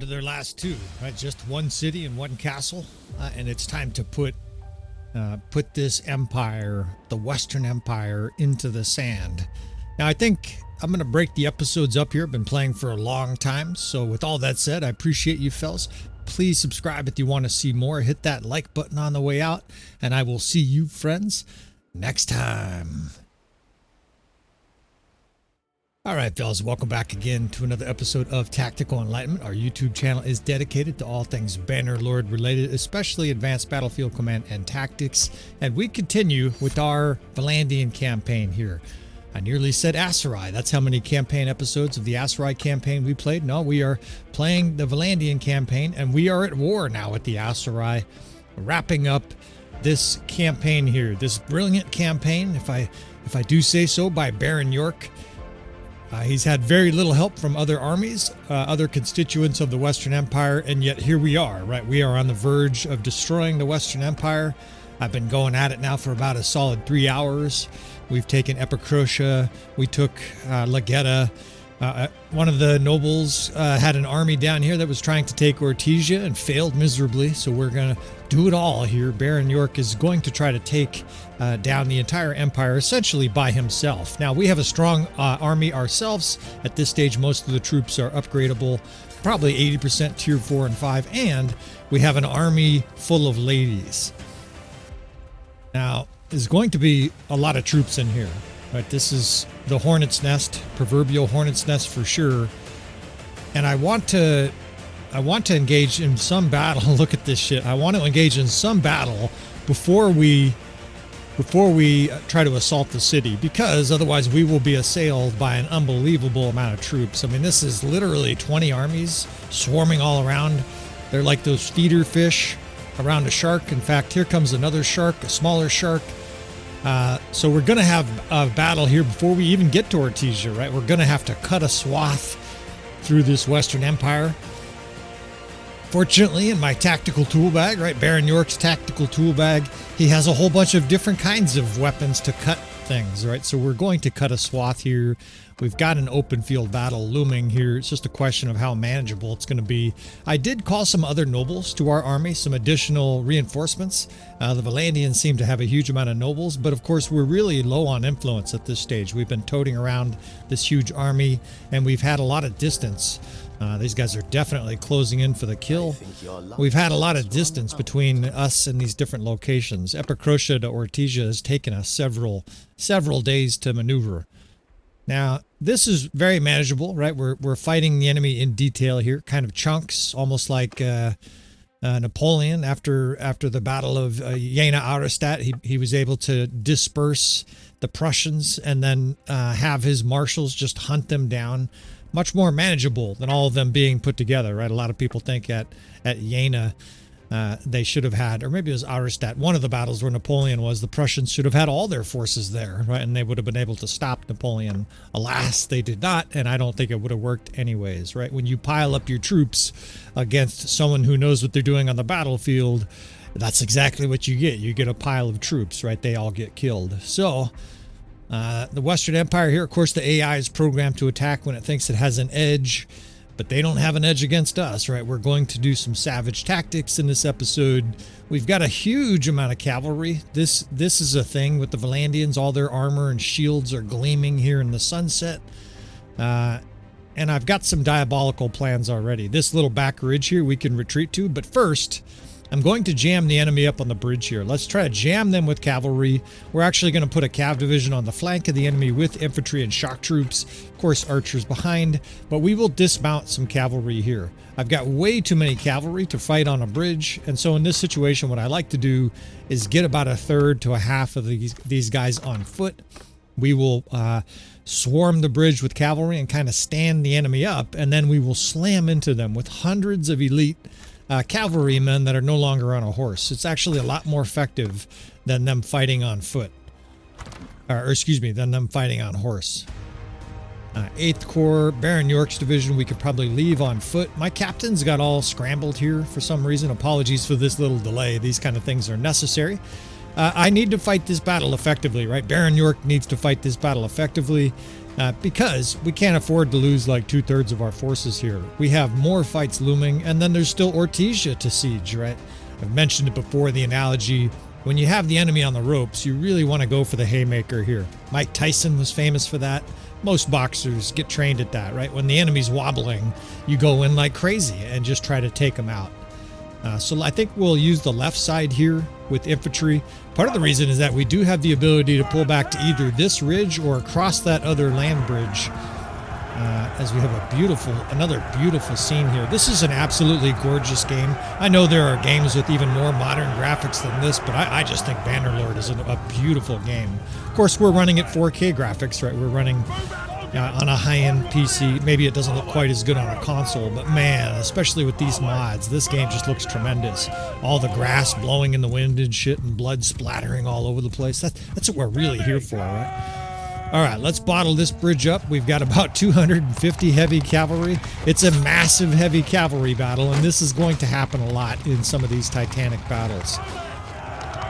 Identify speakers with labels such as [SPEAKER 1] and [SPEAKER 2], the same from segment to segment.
[SPEAKER 1] down to their last two, right? Just one city and one castle, and it's time to put this empire, the Western Empire, into the sand. Now, I think I'm going to break the episodes up here. I've been playing for a long time, so with all that said, I appreciate you fellas. Please subscribe if you want to see more. Hit that like button on the way out, and I will see you friends next time. All right, fellas, welcome back again to another episode of Tactical Enlightenment. Our YouTube channel is dedicated to all things Bannerlord related, especially Advanced Battlefield Command and Tactics. And we continue with our Vlandian campaign here. I nearly said Aserai. That's how many campaign episodes of the Aserai campaign we played. No, we are playing the Vlandian campaign, and we are at war now with the Aserai, wrapping up this campaign here. This brilliant campaign, if I do say so, by Baron York. He's had very little help from other armies, other constituents of the Western Empire, and yet here we are, right? We are on the verge of destroying the Western Empire. I've been going at it now for about a solid 3 hours. We've taken EPIC. We took Legetta. One of the nobles had an army down here that was trying to take Ortysia and failed miserably, so we're going to do it all here. Baron York is going to try to take down the entire empire essentially by himself. Now, we have a strong army ourselves. At this stage, most of the troops are upgradable, probably 80% tier 4 and 5, and we have an army full of ladies. Now, there's going to be a lot of troops in here, right? This is the hornet's nest, proverbial hornet's nest for sure. And I want to engage in some battle. Look at this shit. I want to engage in some battle before we try to assault the city, because otherwise we will be assailed by an unbelievable amount of troops. I mean, this is literally 20 armies swarming all around. They're like those feeder fish around a shark. In fact, here comes another shark, a smaller shark. So we're going to have a battle here before we even get to Ortysia, right? We're going to have to cut a swath through this Western Empire. Fortunately, in my tactical tool bag, right, Baron York's tactical tool bag, he has a whole bunch of different kinds of weapons to cut things, right? So we're going to cut a swath here. We've got an open field battle looming here. It's just a question of how manageable it's going to be. I did call some other nobles to our army, some additional reinforcements. The Vlandians seem to have a huge amount of nobles, but of course we're really low on influence at this stage. We've been toting around this huge army, and we've had a lot of distance. These guys are definitely closing in for the kill. We've had a lot of distance between us and these different locations. EPIC to Ortysia has taken us several days to maneuver. Now, this is very manageable, right? We're fighting the enemy in detail here, kind of chunks, almost like Napoleon after the Battle of Jena Auerstadt. He was able to disperse the Prussians and then have his marshals just hunt them down. Much more manageable than all of them being put together, right? A lot of people think at Jena they should have had, or maybe it was Auerstadt, one of the battles where Napoleon was, the Prussians should have had all their forces there, right? And they would have been able to stop Napoleon. Alas, they did not, and I don't think it would have worked anyways, right? When you pile up your troops against someone who knows what they're doing on the battlefield, that's exactly what you get. You get a pile of troops, right? They all get killed. So the Western Empire here, of course, the AI is programmed to attack when it thinks it has an edge, but they don't have an edge against us, right? We're going to do some savage tactics in this episode. We've got a huge amount of cavalry. This is a thing with the Vlandians. All their armor and shields are gleaming here in the sunset. And I've got some diabolical plans already. This little back ridge here we can retreat to, but first I'm going to jam the enemy up on the bridge here. Let's try to jam them with cavalry. We're actually going to put a cav division on the flank of the enemy with infantry and shock troops. Of course, archers behind, but we will dismount some cavalry here. I've got way too many cavalry to fight on a bridge, and so in this situation, what I like to do is get about a third to a half of these guys on foot. We will swarm the bridge with cavalry and kind of stand the enemy up, and then we will slam into them with hundreds of elite cavalrymen that are no longer on a horse. It's actually a lot more effective than them fighting on foot. Or excuse me, than them fighting on horse. 8th Corps, Baron York's division, we could probably leave on foot. My captains got all scrambled here for some reason. Apologies for this little delay. These kind of things are necessary. I need to fight this battle effectively, right? Baron York needs to fight this battle effectively because we can't afford to lose like 2/3 of our forces here. We have more fights looming, and then there's still Ortysia to siege, right? I've mentioned it before, the analogy. When you have the enemy on the ropes, you really want to go for the haymaker here. Mike Tyson was famous for that. Most boxers get trained at that, right? When the enemy's wobbling, you go in like crazy and just try to take them out. So I think we'll use the left side here with infantry. Part of the reason is that we do have the ability to pull back to either this ridge or across that other land bridge, as we have another beautiful scene here. This is an absolutely gorgeous game. I know there are games with even more modern graphics than this, but I just think Bannerlord is a beautiful game. Of course, we're running at 4K graphics, right? We're running on a high-end PC. Maybe it doesn't look quite as good on a console, but man, especially with these mods, this game just looks tremendous. All the grass blowing in the wind and shit, and blood splattering all over the place. That's what we're really here for, right? All right, let's bottle this bridge up. We've got about 250 heavy cavalry. It's a massive heavy cavalry battle, and this is going to happen a lot in some of these Titanic battles.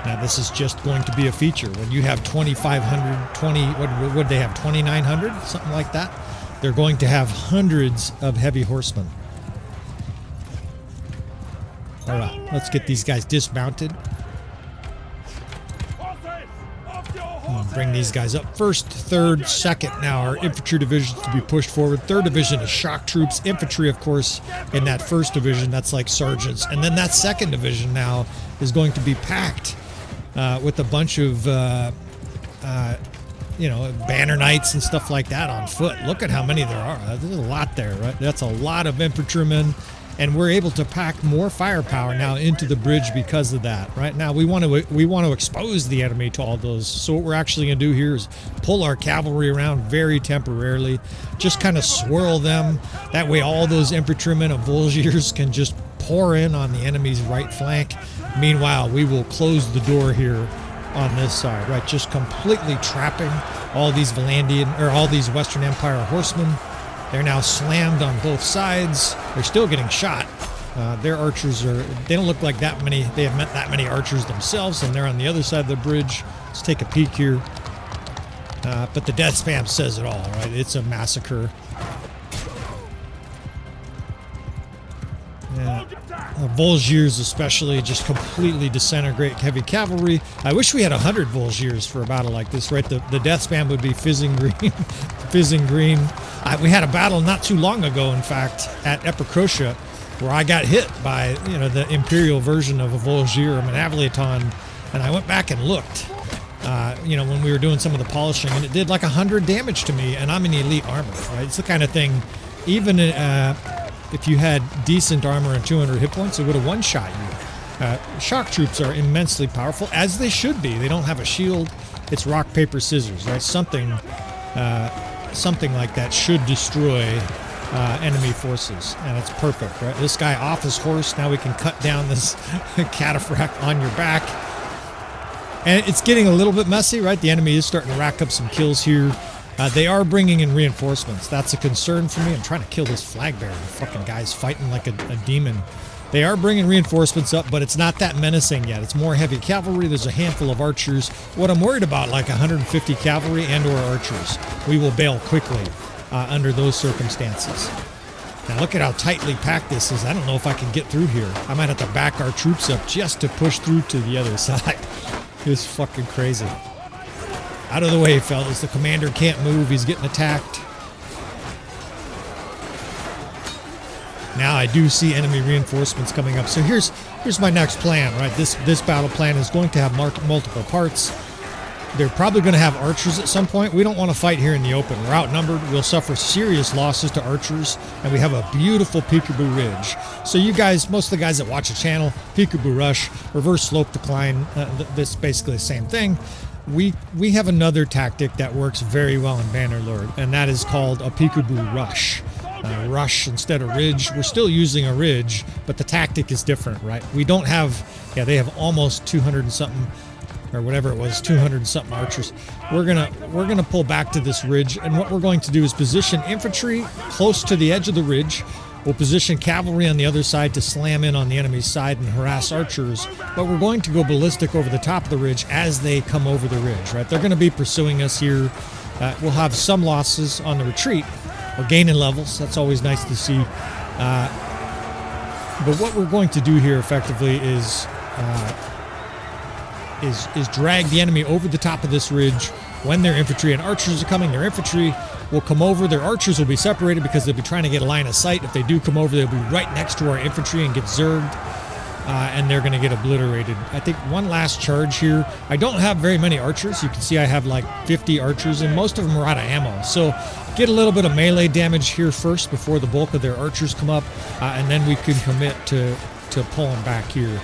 [SPEAKER 1] Now, this is just going to be a feature. When you have 2,500, what would they have, 2,900? Something like that. They're going to have hundreds of heavy horsemen. All right, let's get these guys dismounted. Bring these guys up. First, third, second now are infantry divisions to be pushed forward. Third division is shock troops. Infantry, of course, in that first division, that's like sergeants. And then that second division now is going to be packed with a bunch of, banner knights and stuff like that on foot. Look at how many there are. There's a lot there, right? That's a lot of infantrymen. And we're able to pack more firepower now into the bridge because of that. Right now, we want to expose the enemy to all those. So what we're actually going to do here is pull our cavalry around very temporarily, just kind of swirl them. That way, all those infantrymen of Volgiers can just pour in on the enemy's right flank. Meanwhile, we will close the door here on this side, right? Just completely trapping all these Vlandian or all these Western Empire horsemen. They're now slammed on both sides. They're still getting shot. Their archers they don't look like that many. They have met that many archers themselves, and they're on the other side of the bridge. Let's take a peek here. But the death spam says it all, right? It's a massacre. Yeah. Volgiers especially just completely disintegrate heavy cavalry. I wish we had 100 Volgiers for a battle like this, right? The death spam would be fizzing green. Fizzing green. We had a battle not too long ago, in fact, at Epicrotia, where I got hit by, the Imperial version of a Volgier, an Avleton, and I went back and looked, when we were doing some of the polishing, and it did like 100 damage to me, and I'm in elite armor, right? It's the kind of thing, even if you had decent armor and 200 hit points, it would have one-shot you. Shock troops are immensely powerful, as they should be. They don't have a shield. It's rock, paper, scissors, right? Something like that should destroy enemy forces, and it's perfect, right? This guy off his horse, now we can cut down this cataphract on your back. And it's getting a little bit messy, right? The enemy is starting to rack up some kills here. They are bringing in reinforcements. That's a concern for me. I'm trying to kill this flag bearer. The fucking guy's fighting like a demon. They are bringing reinforcements up, but it's not that menacing yet. It's more heavy cavalry. There's a handful of archers. What I'm worried about, like 150 cavalry and or archers. We will bail quickly under those circumstances. Now look at how tightly packed this is. I don't know if I can get through here. I might have to back our troops up just to push through to the other side. It's fucking crazy. Out of the way, fellas. The commander can't move. He's getting attacked. Now I do see enemy reinforcements coming up. So here's my next plan, right? This battle plan is going to have multiple parts. They're probably going to have archers at some point. We don't want to fight here in the open. We're outnumbered. We'll suffer serious losses to archers, and we have a beautiful peekaboo ridge. So you guys, most of the guys that watch the channel, peekaboo rush, reverse slope decline, this is basically the same thing. We have another tactic that works very well in Bannerlord, and that is called a peekaboo rush. Rush instead of ridge. We're still using a ridge, but the tactic is different, right? We don't have, they have almost 200 and something, or whatever it was, 200 and something archers. We're gonna pull back to this ridge, and what we're going to do is position infantry close to the edge of the ridge. We'll position cavalry on the other side to slam in on the enemy's side and harass archers, but we're going to go ballistic over the top of the ridge as they come over the ridge, right? They're going to be pursuing us here. We'll have some losses on the retreat. We're gaining levels. That's always nice to see. But what we're going to do here effectively is drag the enemy over the top of this ridge when their infantry and archers are coming. Their infantry will come over. Their archers will be separated because they'll be trying to get a line of sight. If they do come over, they'll be right next to our infantry and get zerged, and they're going to get obliterated. I think one last charge here. I don't have very many archers. You can see I have like 50 archers, and most of them are out of ammo. So get a little bit of melee damage here first before the bulk of their archers come up, and then we can commit to pulling back here.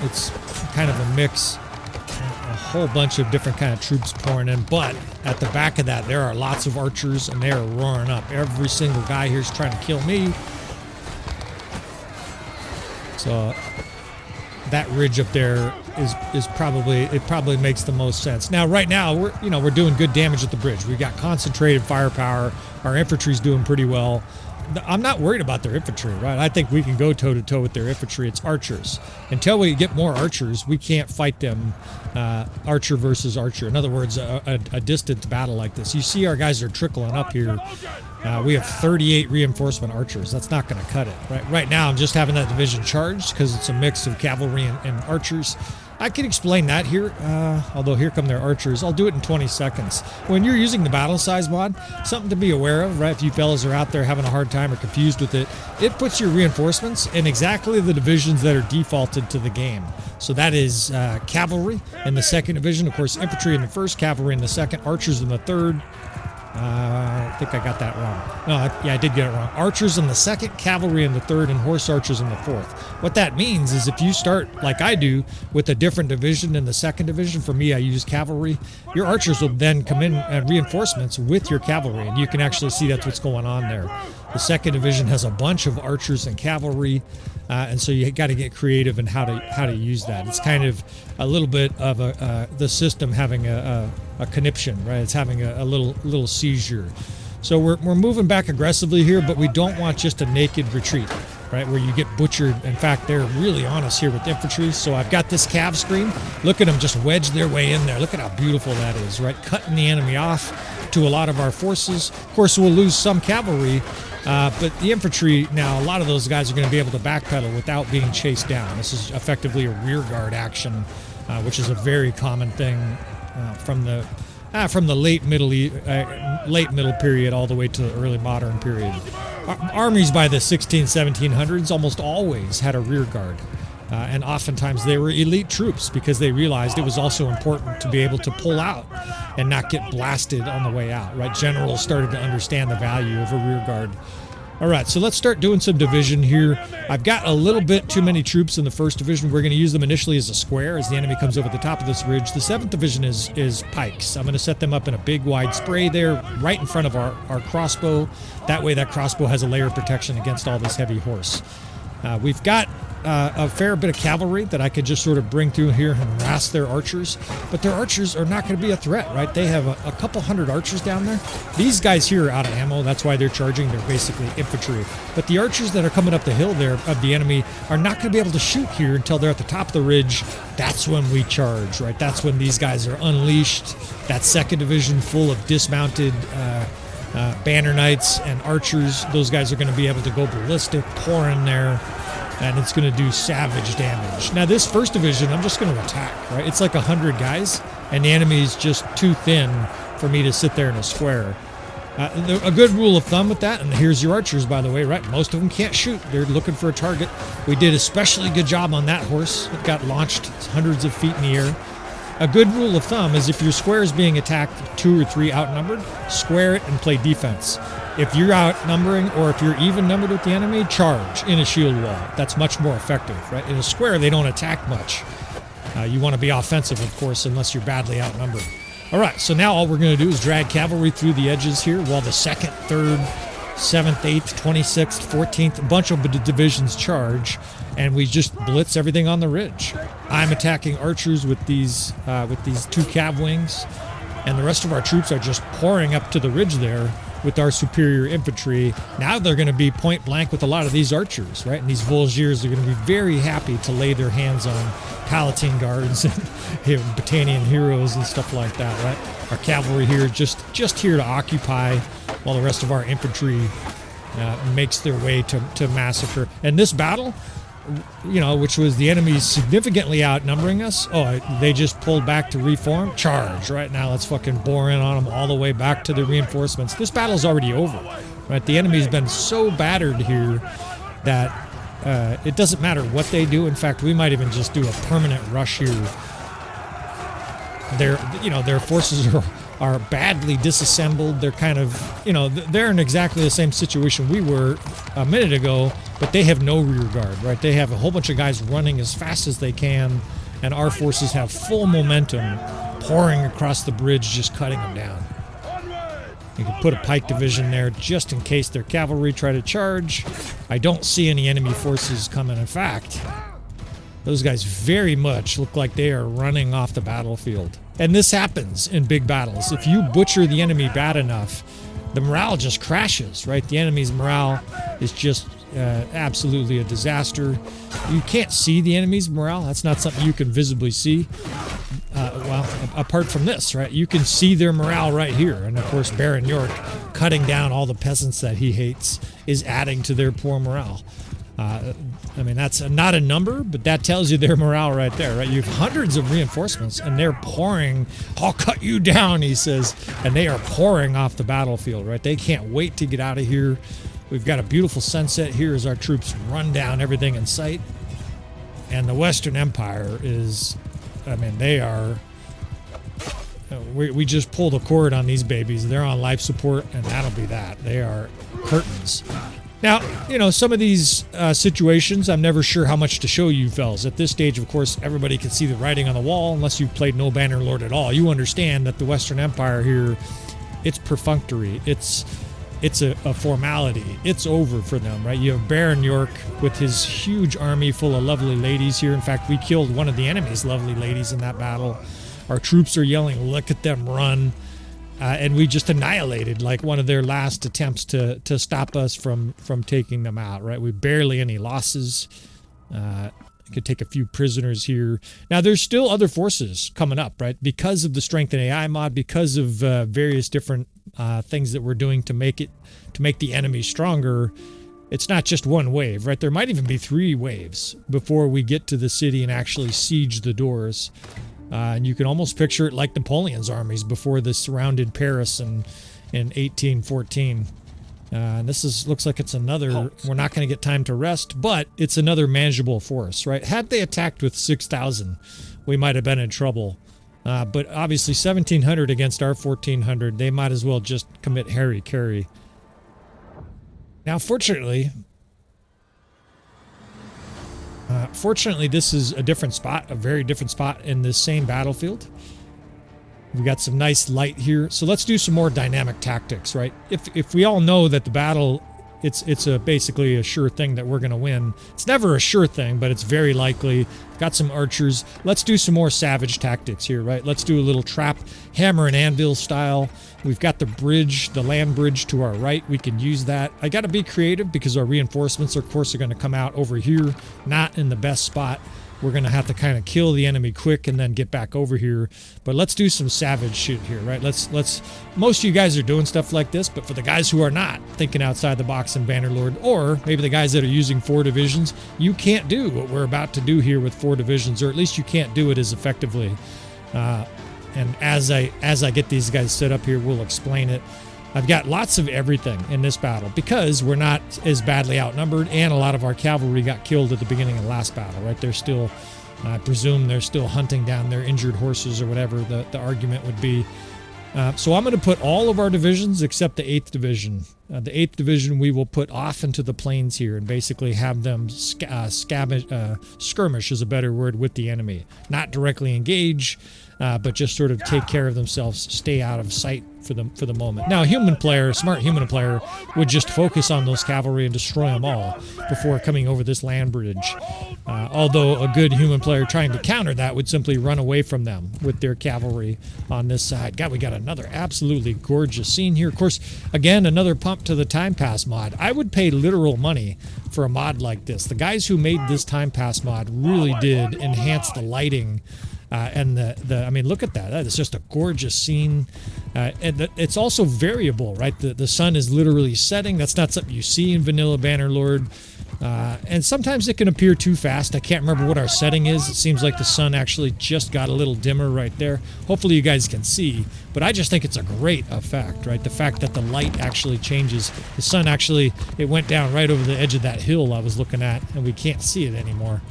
[SPEAKER 1] It's kind of a mix, a whole bunch of different kind of troops pouring in, but at the back of that there are lots of archers and they are roaring up. Every single guy here is trying to kill me. So that ridge up there is probably makes the most sense. Now right now we're doing good damage at the bridge. We've got concentrated firepower. Our infantry's doing pretty well. I'm not worried about their infantry, right? I think we can go toe-to-toe with their infantry. It's archers. Until we get more archers, we can't fight them archer versus archer. In other words, a distant battle like this. You see our guys are trickling up here. We have 38 reinforcement archers. That's not going to cut it. Right now, I'm just having that division charged because it's a mix of cavalry and archers. I can explain that here, although here come their archers. I'll do it in 20 seconds. When you're using the Battlesize mod, something to be aware of, right? If you fellas are out there having a hard time or confused with it, it puts your reinforcements in exactly the divisions that are defaulted to the game. So that is cavalry in the second division, of course, infantry in the first, cavalry in the second, archers in the third. I think I got that wrong. No, yeah, I did get it wrong. Archers in the second, cavalry in the third, and horse archers in the fourth. What that means is if you start, like I do, with a different division in the second division, for me, I use cavalry, your archers will then come in at reinforcements with your cavalry, and you can actually see that's what's going on there. The second division has a bunch of archers and cavalry, and so you got to get creative in how to use that. It's kind of a little bit of the system having a conniption, right? It's having a little seizure. So we're moving back aggressively here, but we don't want just a naked retreat, right? Where you get butchered. In fact, they're really on us here with infantry. So I've got this cav screen. Look at them just wedge their way in there. Look at how beautiful that is, right? Cutting the enemy off to a lot of our forces. Of course, we'll lose some cavalry, but the infantry now, a lot of those guys are going to be able to backpedal without being chased down. This is effectively a rearguard action, which is a very common thing from the late middle period all the way to the early modern period. Armies by the 1700s almost always had a rearguard, and oftentimes they were elite troops because they realized it was also important to be able to pull out and not get blasted on the way out, right? Generals started to understand the value of a rearguard. All right, so let's start doing some division here. I've got a little bit too many troops in the first division. We're going to use them initially as a square as the enemy comes over the top of this ridge. The 7th division is pikes. I'm going to set them up in a big wide spray there right in front of our crossbow. That way that crossbow has a layer of protection against all this heavy horse. We've got a fair bit of cavalry that I could just sort of bring through here and harass their archers, but their archers are not going to be a threat, right? They have a couple hundred archers down there. These guys here are out of ammo. That's why they're charging. They're basically infantry. But the archers that are coming up the hill there of the enemy are not going to be able to shoot here until they're at the top of the ridge. That's when we charge, right? That's when these guys are unleashed. That second division full of dismounted banner knights and archers, those guys are going to be able to go ballistic, pour in there, and it's going to do savage damage. Now this first division, I'm just going to attack, right? It's like 100 guys, and the enemy's just too thin for me to sit there in a square. A good rule of thumb with that, and here's your archers, by the way, right? Most of them can't shoot. They're looking for a target. We did especially good job on that horse. It got launched hundreds of feet in the air. A good rule of thumb is if your square is being attacked 2 or 3 outnumbered, square it and play defense. If you're outnumbering or if you're even numbered with the enemy, charge in a shield wall. That's much more effective, right? In a square, they don't attack much. You want to be offensive, of course, unless you're badly outnumbered. All right, so now all we're going to do is drag cavalry through the edges here while the 2nd, 3rd, 7th, 8th, 26th, 14th, a bunch of divisions charge, and we just blitz everything on the ridge. I'm attacking archers with these 2 cav wings, and the rest of our troops are just pouring up to the ridge there with our superior infantry. Now they're going to be point blank with a lot of these archers, right? And these Volgiers are going to be very happy to lay their hands on Palatine guards and Battanian heroes and stuff like that, right? Our cavalry here just here to occupy while the rest of our infantry makes their way to massacre. And this battle, you know, which was the enemies significantly outnumbering us, they just pulled back to reform. Charge, right? Now let's fucking bore in on them all the way back to the reinforcements. This battle's already over, right? The enemy's been so battered here that it doesn't matter what they do. In fact, we might even just do a permanent rush here. Their forces are badly disassembled. They're kind of, you know, they're in exactly the same situation we were a minute ago, but they have no rear guard, right? They have a whole bunch of guys running as fast as they can, and our forces have full momentum pouring across the bridge, just cutting them down. You can put a pike division there just in case their cavalry try to charge. I don't see any enemy forces coming. In fact, those guys very much look like they are running off the battlefield. And this happens in big battles. If you butcher the enemy bad enough, the morale just crashes, right? The enemy's morale is just absolutely a disaster. You can't see the enemy's morale. That's not something you can visibly see. Well, apart from this, right? You can see their morale right here. And of course, Baron York cutting down all the peasants that he hates is adding to their poor morale. I mean, that's not a number, but that tells you their morale right there, right? You have hundreds of reinforcements, and they're pouring. I'll cut you down, he says, and they are pouring off the battlefield, right? They can't wait to get out of here. We've got a beautiful sunset here as our troops run down everything in sight. And the Western Empire is, I mean, they are... We just pulled a cord on these babies. They're on life support, and that'll be that. They are curtains. Now, you know, some of these situations, I'm never sure how much to show you fellas. At this stage, of course, everybody can see the writing on the wall, unless you've played no Bannerlord at all. You understand that the Western Empire here, it's perfunctory. It's a formality. It's over for them, right? You have Baron York with his huge army full of lovely ladies here. In fact, we killed one of the enemy's lovely ladies in that battle. Our troops are yelling, look at them run. And we just annihilated like one of their last attempts to stop us from taking them out, right? We barely any losses. Could take a few prisoners here. Now, there's still other forces coming up, right? Because of the StrengthenAI mod, because of various different things that we're doing to make the enemy stronger. It's not just one wave, right? There might even be 3 waves before we get to the city and actually siege the doors. And you can almost picture it like Napoleon's armies before they surrounded Paris in 1814. And this looks like it's another, we're not going to get time to rest, but it's another manageable force, right? Had they attacked with 6,000, we might have been in trouble. But obviously 1,700 against our 1,400, they might as well just commit hara-kiri. Now, fortunately, this is a different spot, a very different spot in this same battlefield. We got some nice light here. So let's do some more dynamic tactics, right? If we all know that the battle, it's basically a sure thing that we're going to win. It's never a sure thing, but it's very likely. Got some archers. Let's do some more savage tactics here, right? Let's do a little trap, hammer and anvil style. We've got the bridge, the land bridge to our right. We can use that. I got to be creative because our reinforcements, of course, are going to come out over here, not in the best spot. We're going to have to kind of kill the enemy quick and then get back over here. But let's do some savage shit here, right? Let's most of you guys are doing stuff like this, but for the guys who are not thinking outside the box in Bannerlord, or maybe the guys that are using 4 divisions, you can't do what we're about to do here with 4 divisions, or at least you can't do it as effectively. And as I get these guys set up here, we'll explain it. I've got lots of everything in this battle because we're not as badly outnumbered, and a lot of our cavalry got killed at the beginning of the last battle, right? They're still, I presume they're still hunting down their injured horses or whatever the argument would be. So I'm going to put all of our divisions except the 8th Division. The 8th Division we will put off into the plains here and basically have them skirmish is a better word with the enemy. Not directly engage, but just sort of take care of themselves, stay out of sight for the moment. Now, a smart human player, would just focus on those cavalry and destroy them all before coming over this land bridge. Although a good human player trying to counter that would simply run away from them with their cavalry on this side. God, we got another absolutely gorgeous scene here. Of course, again, another pump to the Time Pass mod. I would pay literal money for a mod like this. The guys who made this Time Pass mod really did enhance the lighting and I mean, look at that. That is just a gorgeous scene. And it's also variable, right? The sun is literally setting. That's not something you see in vanilla Bannerlord. And sometimes it can appear too fast. I can't remember what our setting is. It seems like the sun actually just got a little dimmer right there. Hopefully you guys can see, but I just think it's a great effect, right? The fact that the light actually changes. The sun actually, it went down right over the edge of that hill I was looking at, and we can't see it anymore.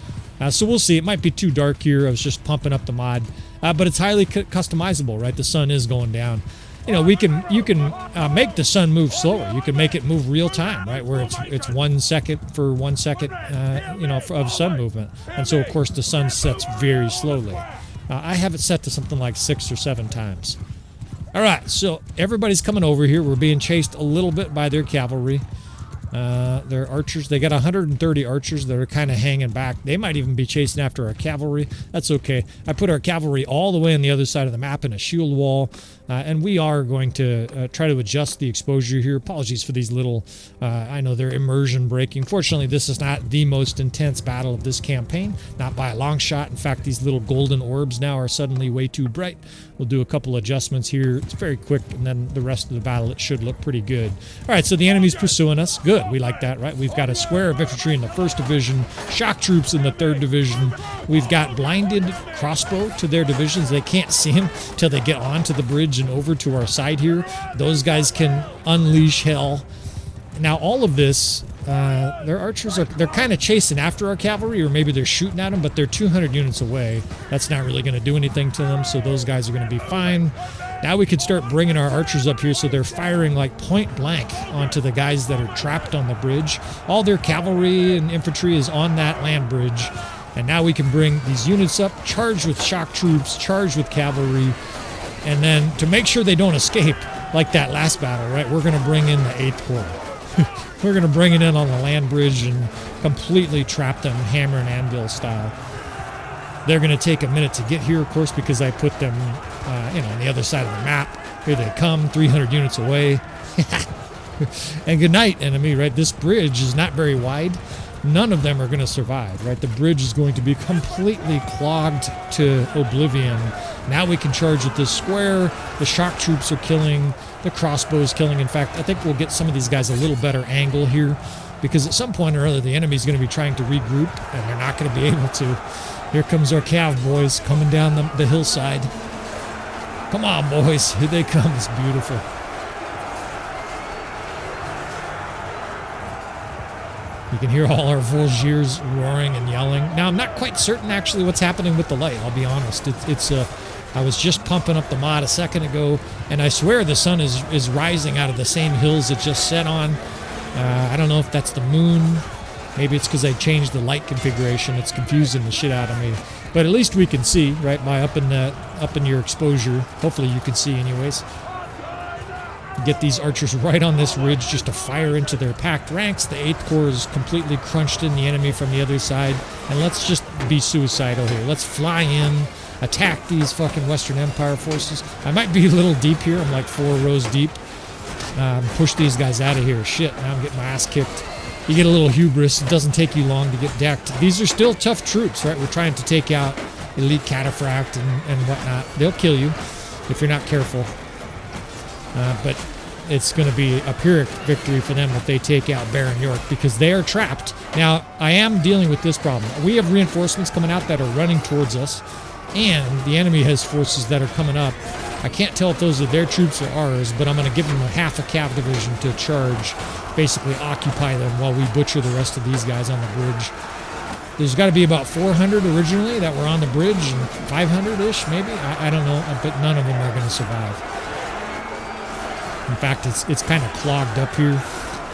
[SPEAKER 1] So we'll see. It might be too dark here. I was just pumping up the mod, but it's highly customizable, right? The sun is going down. You know, you can make the sun move slower. You can make it move real time, right? Where it's 1 second for 1 second, of sun movement. And so, of course, the sun sets very slowly. I have it set to something like 6 or 7 times. All right, so everybody's coming over here. We're being chased a little bit by their cavalry. Their archers, they got 130 archers that are kind of hanging back. They might even be chasing after our cavalry. That's okay. I put our cavalry all the way on the other side of the map in a shield wall, and we are going to try to adjust the exposure here. Apologies for these little, I know they're immersion breaking. Fortunately, this is not the most intense battle of this campaign, not by a long shot. In fact, these little golden orbs now are suddenly way too bright. We'll do a couple adjustments here. It's very quick, and then the rest of the battle, it should look pretty good. All right, so the enemy's pursuing us. Good. We like that, right? We've got a square of infantry in the 1st division, shock troops in the 3rd division. We've got blinded crossbow to their divisions. They can't see him till they get onto the bridge and over to our side here. Those guys can unleash hell. Now, all of this, their archers they're kind of chasing after our cavalry, or maybe they're shooting at them, but they're 200 units away. That's not really going to do anything to them, so those guys are going to be fine. Now we can start bringing our archers up here so they're firing like point blank onto the guys that are trapped on the bridge. All their cavalry and infantry is on that land bridge. And now we can bring these units up, charge with shock troops, charge with cavalry. And then to make sure they don't escape, like that last battle, right, we're going to bring in the 8th Corps. We're going to bring it in on the land bridge and completely trap them hammer and anvil style. They're going to take a minute to get here, of course, because I put them, on the other side of the map. Here they come, 300 units away. And good night, enemy, right? This bridge is not very wide. None of them are going to survive, right? The bridge is going to be completely clogged to oblivion. Now we can charge at this square. The shock troops are killing. The crossbow is killing. In fact, I think we'll get some of these guys a little better angle here, because at some point or other, the enemy's going to be trying to regroup, and they're not going to be able to. Here comes our cav boys coming down the hillside. Come on, boys. Here they come. It's beautiful. You can hear all our Volgiers roaring and yelling. Now, I'm not quite certain actually what's happening with the light, I'll be honest. I was just pumping up the mod a second ago, and I swear the sun is rising out of the same hills it just set on. I don't know if that's the moon. Maybe it's because I changed the light configuration. It's confusing the shit out of me. But at least we can see, right, by up in your exposure. Hopefully you can see anyways. Get these archers right on this ridge just to fire into their packed ranks. The 8th Corps is completely crunched in the enemy from the other side. And let's just be suicidal here. Let's fly in, attack these fucking Western Empire forces. I might be a little deep here. I'm like 4 rows deep. Push these guys out of here. Shit, now I'm getting my ass kicked. You get a little hubris. It doesn't take you long to get decked. These are still tough troops, right? We're trying to take out elite cataphract and whatnot. They'll kill you if you're not careful. But it's going to be a Pyrrhic victory for them if they take out Baron York, because they are trapped. Now, I am dealing with this problem. We have reinforcements coming out that are running towards us, and the enemy has forces that are coming up. I can't tell if those are their troops or ours, but I'm going to give them a half a cav division to charge, basically occupy them while we butcher the rest of these guys on the bridge. There's got to be about 400 originally that were on the bridge, and 500-ish maybe? I don't know, but none of them are going to survive. In fact, it's kind of clogged up here.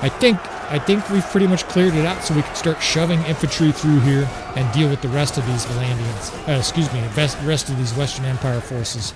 [SPEAKER 1] I think we've pretty much cleared it out, so we can start shoving infantry through here and deal with the rest of these Vlandians. The rest of these Western Empire forces.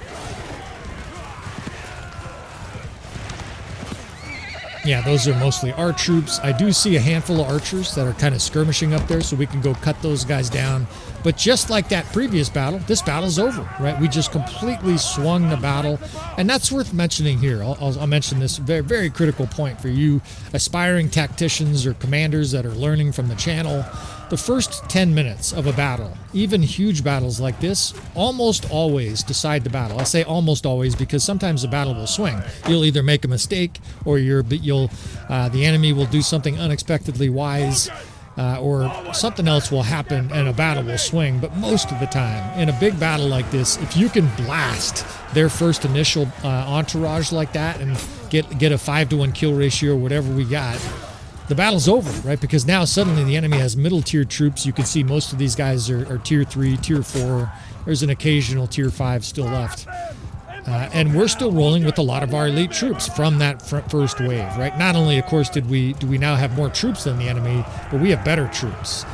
[SPEAKER 1] Yeah, those are mostly our troops. I do see a handful of archers that are kind of skirmishing up there, so we can go cut those guys down. But just like that previous battle, this battle's over, right? We just completely swung the battle, and that's worth mentioning here. I'll mention this very, very critical point for you aspiring tacticians or commanders that are learning from the channel. The first 10 minutes of a battle, even huge battles like this, almost always decide the battle. I say almost always because sometimes the battle will swing. You'll either make a mistake, or the enemy will do something unexpectedly wise, or something else will happen and a battle will swing. But most of the time, in a big battle like this, if you can blast their first initial entourage like that and get a 5-to-1 kill ratio or whatever we got, the battle's over, right? Because now suddenly the enemy has middle tier troops. You can see most of these guys are tier 3, tier 4. There's an occasional tier 5 still left. And we're still rolling with a lot of our elite troops from that first wave, right? Not only, of course, do we now have more troops than the enemy, but we have better troops.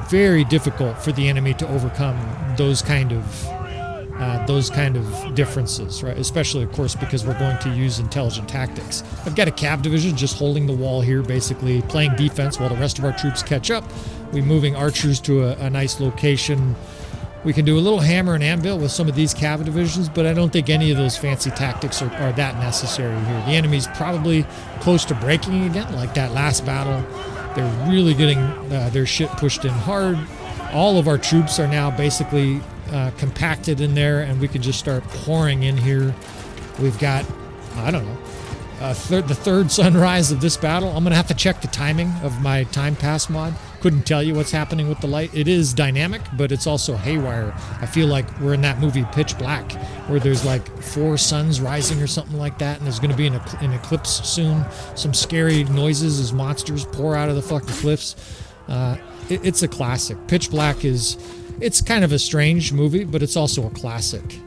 [SPEAKER 1] Very difficult for the enemy to overcome those kind of differences, right? Especially, of course, because we're going to use intelligent tactics. I've got a cav division just holding the wall here, basically playing defense while the rest of our troops catch up. We're moving archers to a nice location. We can do a little hammer and anvil with some of these cav divisions, but I don't think any of those fancy tactics are that necessary here. The enemy's probably close to breaking again, like that last battle. They're really getting their shit pushed in hard. All of our troops are now basically compacted in there, and we can just start pouring in here. We've got, I don't know, the third sunrise of this battle. I'm going to have to check the timing of my time pass mod. Couldn't tell you what's happening with the light. It is dynamic, but it's also haywire. I feel like we're in that movie Pitch Black, where there's like 4 suns rising or something like that, and there's going to be an eclipse soon. Some scary noises as monsters pour out of the fucking cliffs. It's a classic. Pitch Black it's kind of a strange movie, but it's also a classic.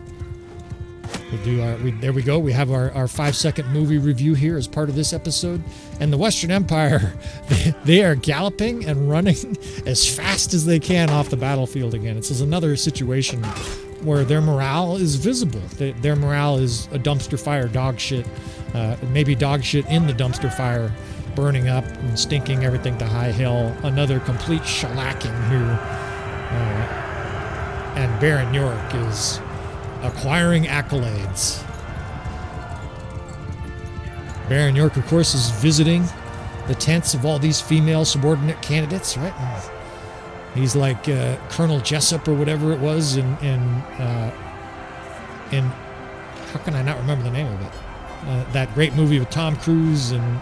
[SPEAKER 1] There we go. We have our 5-second movie review here as part of this episode. And the Western Empire, they are galloping and running as fast as they can off the battlefield again. This is another situation where their morale is visible. Their morale is a dumpster fire dog shit. Maybe dog shit in the dumpster fire, burning up and stinking everything to high hell. Another complete shellacking here. And Baron York is acquiring accolades. Baron York, of course, is visiting the tents of all these female subordinate candidates, right? He's like Colonel Jessup or whatever it was in how can I not remember the name of it? That great movie with Tom Cruise and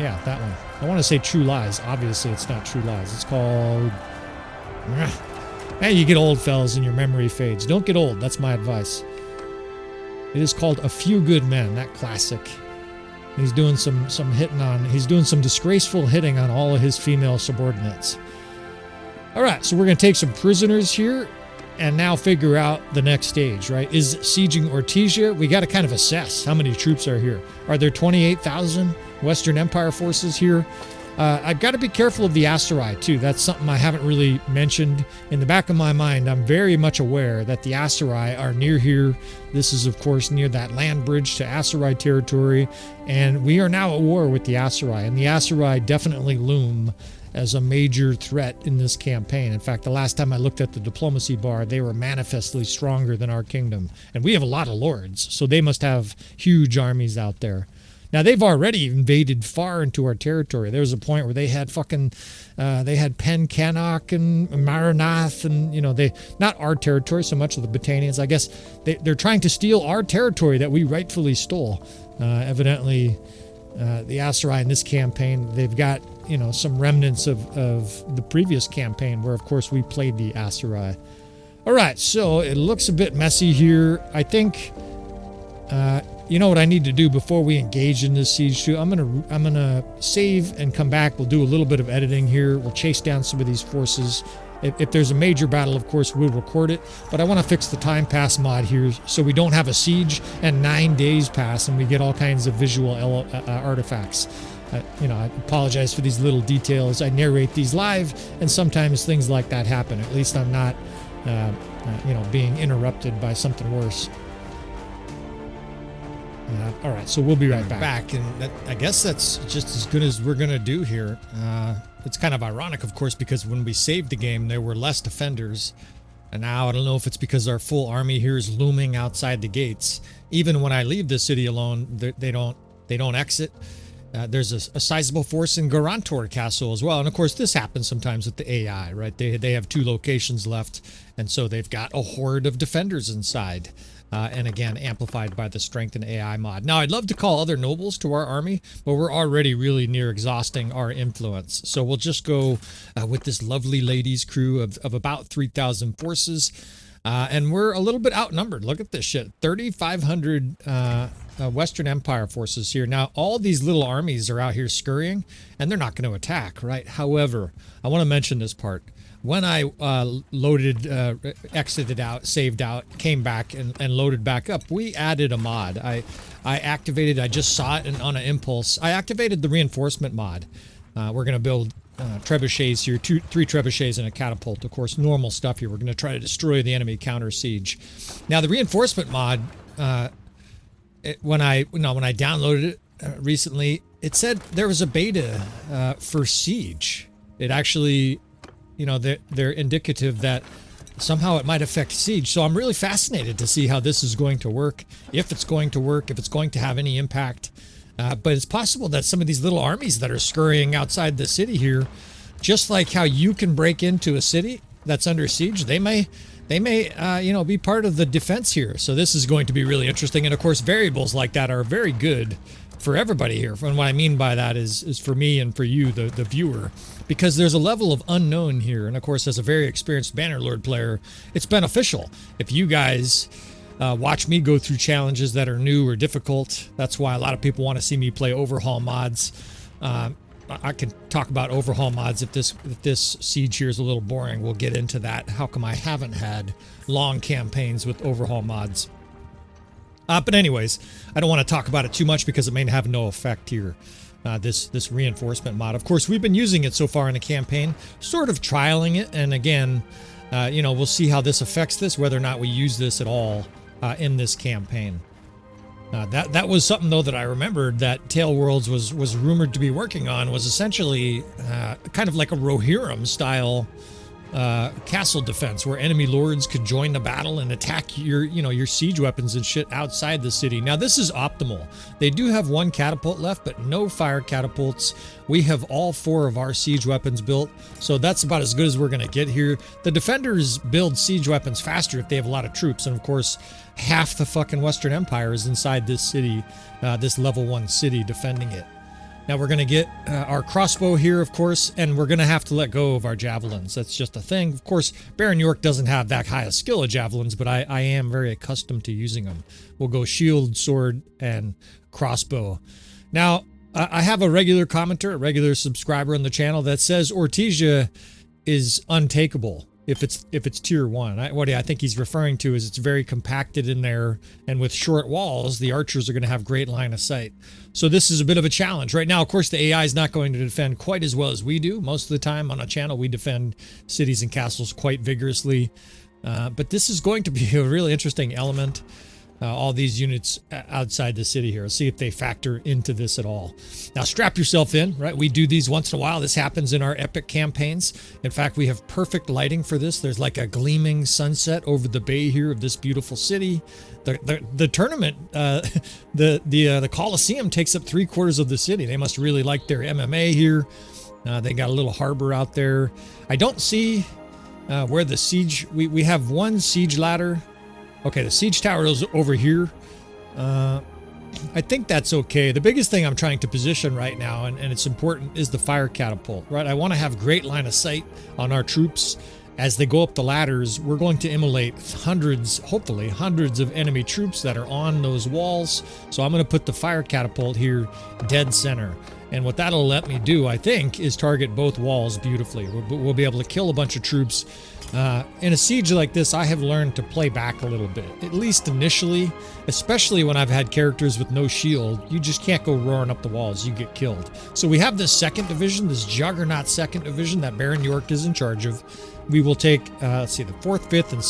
[SPEAKER 1] yeah, that one. I want to say True Lies. Obviously, it's not True Lies. It's called... Hey, you get old, fellas, and your memory fades. Don't get old. That's my advice. It is called A Few Good Men, that classic. He's doing some hitting on... He's doing some disgraceful hitting on all of his female subordinates. All right, so we're going to take some prisoners here and now figure out the next stage, right? Is sieging Ortysia? We got to kind of assess how many troops are here. Are there 28,000 Western Empire forces here? I've got to be careful of the Aserai, too. That's something I haven't really mentioned. In the back of my mind, I'm very much aware that the Aserai are near here. This is, of course, near that land bridge to Aserai territory. And we are now at war with the Aserai. And the Aserai definitely loom as a major threat in this campaign. In fact, the last time I looked at the diplomacy bar, they were manifestly stronger than our kingdom. And we have a lot of lords, so they must have huge armies out there. Now, they've already invaded far into our territory. There was a point where they had they had Pen Cannock and Maranath and, you know, not our territory so much of the Battanians. I guess they're trying to steal our territory that we rightfully stole. Evidently, the Aserai in this campaign, they've got, you know, some remnants of the previous campaign where, of course, we played the Aserai. All right, so it looks a bit messy here. I think... you know what I need to do before we engage in this siege too? I'm gonna save and come back. We'll do a little bit of editing here. We'll chase down some of these forces. If there's a major battle, of course, we'll record it. But I want to fix the time pass mod here so we don't have a siege and 9 days pass and we get all kinds of visual artifacts. You know, I apologize for these little details. I narrate these live, and sometimes things like that happen. At least I'm not, you know, being interrupted by something worse. All right, so we'll be right back. And I guess that's just as good as we're going to do here. It's kind of ironic, of course, because when we saved the game, there were less defenders. And now I don't know if it's because our full army here is looming outside the gates. Even when I leave the city alone, they don't exit. There's a sizable force in Garantor Castle as well. And of course, this happens sometimes with the AI, right? They have 2 locations left, and so they've got a horde of defenders inside. And again, amplified by the StrengthenAI mod. Now, I'd love to call other nobles to our army, but we're already really near exhausting our influence. So we'll just go with this lovely ladies crew of about 3,000 forces. And we're a little bit outnumbered. Look at this shit. 3,500 Western Empire forces here. Now, all these little armies are out here scurrying, and they're not going to attack, right? However, I want to mention this part. When I loaded, exited out, saved out, came back, and loaded back up, we added a mod. I activated, I just saw it on an impulse. I activated the reinforcement mod. We're going to build trebuchets here, 3 trebuchets and a catapult. Of course, normal stuff here. We're going to try to destroy the enemy counter siege. Now, the reinforcement mod, when I downloaded it recently, it said there was a beta for siege. It actually, they're indicative that somehow it might affect siege. So I'm really fascinated to see how this is going to work, if it's going to work, if it's going to have any impact. But it's possible that some of these little armies that are scurrying outside the city here, just like how you can break into a city that's under siege, they may be part of the defense here. So this is going to be really interesting. And of course, variables like that are very good for everybody here. And what I mean by that is for me and for you, the viewer, because there's a level of unknown here. And of course, as a very experienced Bannerlord player, it's beneficial if you guys watch me go through challenges that are new or difficult. That's why a lot of people want to see me play overhaul mods. I can talk about overhaul mods if this siege here is a little boring. We'll get into that. How come I haven't had long campaigns with overhaul mods? But anyways, I don't want to talk about it too much because it may have no effect here. This reinforcement mod. Of course, we've been using it so far in the campaign, sort of trialing it. And again, we'll see how this affects this, whether or not we use this at all in this campaign. That was something, though, that I remembered that Tail Worlds was rumored to be working on, was essentially kind of like a Rohirrim style castle defense, where enemy lords could join the battle and attack your siege weapons and shit outside the city. Now, this is optimal. They do have 1 catapult left, but no fire catapults. We have all 4 of our siege weapons built, so that's about as good as we're going to get here. The defenders build siege weapons faster if they have a lot of troops, and of course, half the fucking Western Empire is inside this city, this level 1 city, defending it. Now we're going to get our crossbow here, of course, and we're going to have to let go of our javelins. That's just a thing. Of course, Baron York doesn't have that high a skill of javelins, but I am very accustomed to using them. We'll go shield, sword, and crossbow. Now, I have a regular commenter, a regular subscriber on the channel that says Ortysia is untakeable if it's tier 1. What I think he's referring to is it's very compacted in there, and with short walls, the archers are going to have great line of sight. So this is a bit of a challenge. Right now, of course, the AI is not going to defend quite as well as we do. Most of the time on a channel, we defend cities and castles quite vigorously. But this is going to be a really interesting element. All these units outside the city here. Let's see if they factor into this at all. Now, strap yourself in, right? We do these once in a while. This happens in our epic campaigns. In fact, we have perfect lighting for this. There's like a gleaming sunset over the bay here of this beautiful city. The tournament, the Coliseum takes up 3/4 of the city. They must really like their MMA here. They got a little harbor out there. I don't see where the siege, we have 1 siege ladder. Okay, the siege tower is over here. I think that's okay. The biggest thing I'm trying to position right now, and it's important, is the fire catapult, right? I want to have great line of sight on our troops. As they go up the ladders, we're going to immolate hundreds, hopefully hundreds of enemy troops that are on those walls. So I'm going to put the fire catapult here dead center. And what that'll let me do, I think, is target both walls beautifully. We'll be able to kill a bunch of troops. In a siege like this, I have learned to play back a little bit, at least initially, especially when I've had characters with no shield. You just can't go roaring up the walls. You get killed. So we have this 2nd division, this juggernaut 2nd division that Baron York is in charge of. We will take, let's see, the 4th, 5th, and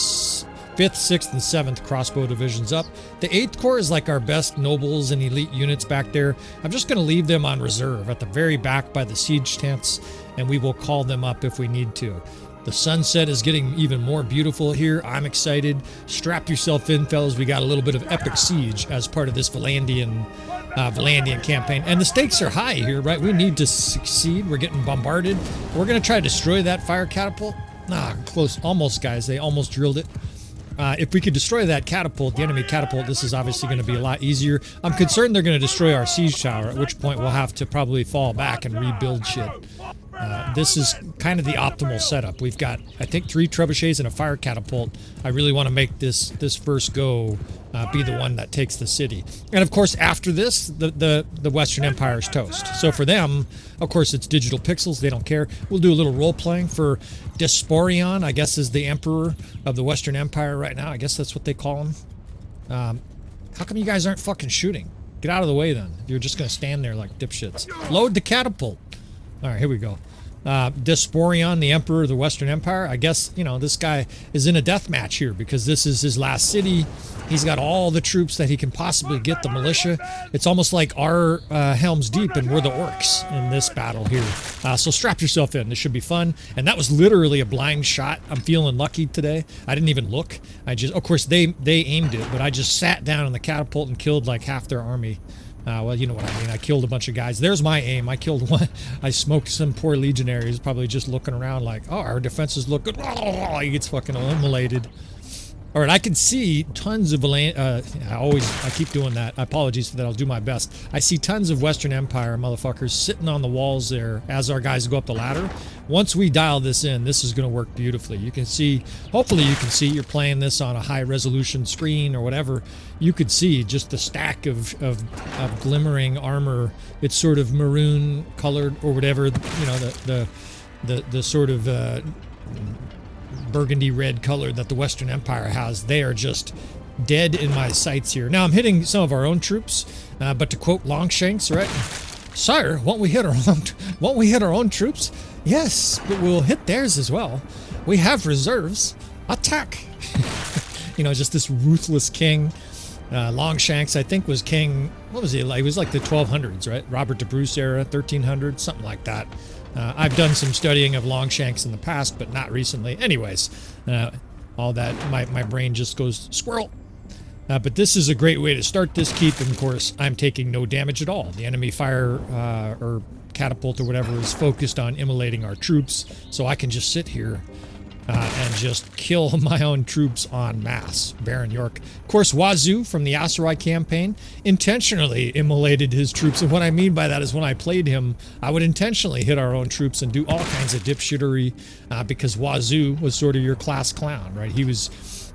[SPEAKER 1] 5th, 6th, and 7th crossbow divisions up. The 8th Corps is like our best nobles and elite units back there. I'm just going to leave them on reserve at the very back by the siege tents, and we will call them up if we need to. The sunset is getting even more beautiful here. I'm excited. Strap yourself in, fellas. We got a little bit of epic siege as part of this Vlandian campaign. And the stakes are high here, right? We need to succeed. We're getting bombarded. We're going to try to destroy that fire catapult. Close. Almost, guys. They almost drilled it. If we could destroy that catapult, the enemy catapult, this is obviously going to be a lot easier. I'm concerned they're going to destroy our siege tower, at which point we'll have to probably fall back and rebuild shit. This is kind of the optimal setup. We've got, I think, 3 trebuchets and a fire catapult. I really want to make this first go be the one that takes the city. And of course, after this, the Western Empire is toast. So for them, of course, it's digital pixels. They don't care. We'll do a little role playing for Desporion, I guess, is the emperor of the Western Empire right now. I guess that's what they call him. How come you guys aren't fucking shooting? Get out of the way then. You're just going to stand there like dipshits. Load the catapult. All right, here we go. Desporion, the emperor of the Western Empire. I guess, you know, this guy is in a death match here because this is his last city. He's got all the troops that he can possibly get, the militia. It's almost like our Helm's Deep, and we're the orcs in this battle here. So strap yourself in. This should be fun. And that was literally a blind shot. I'm feeling lucky today. I didn't even look. Of course, they aimed it, but I just sat down on the catapult and killed like half their army. Well, you know what I mean. I killed a bunch of guys. There's my aim. I killed one. I smoked some poor legionaries, probably just looking around like, oh, our defenses look good. Oh, he gets fucking eliminated. All right, I can see tons of I keep doing that. Apologies for that. I'll do my best. I see tons of Western Empire motherfuckers sitting on the walls there as our guys go up the ladder. Once we dial this in, this is going to work beautifully. You can see, hopefully you can see, you're playing this on a high resolution screen or whatever. You could see just the stack of glimmering armor. It's sort of maroon colored or whatever, you know, the sort of burgundy red color that the Western Empire has. They are just dead in my sights here. Now I'm hitting some of our own troops, but to quote Longshanks, right? Sire, won't we hit our own troops? Yes, but we'll hit theirs as well. We have reserves. Attack! You know, just this ruthless king. Longshanks, I think, was king. What was he like? He was like the 1200s, right? Robert de Bruce era, 1300, something like that. I've done some studying of Longshanks in the past, but not recently. Anyways, all that, my brain just goes squirrel. But this is a great way to start this keep, and of course, I'm taking no damage at all. The enemy fire or catapult or whatever is focused on immolating our troops, so I can just sit here and just kill my own troops en masse. Baron York. Of course, Wazoo from the Aserai campaign intentionally immolated his troops, and what I mean by that is when I played him, I would intentionally hit our own troops and do all kinds of dipshittery because Wazoo was sort of your class clown, right? He was...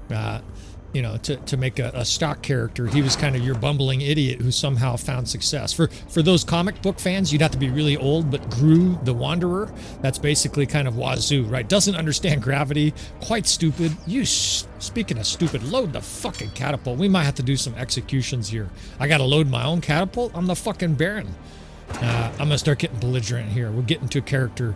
[SPEAKER 1] you know, to make a stock character, he was kind of your bumbling idiot who somehow found success. For those comic book fans, you'd have to be really old, but Gru the Wanderer, that's basically kind of Wazoo, right? Doesn't understand gravity, quite stupid. Speaking of stupid, load the fucking catapult. We might have to do some executions here. I gotta load my own catapult? I'm the fucking Baron. I'm gonna start getting belligerent here. We'll get into character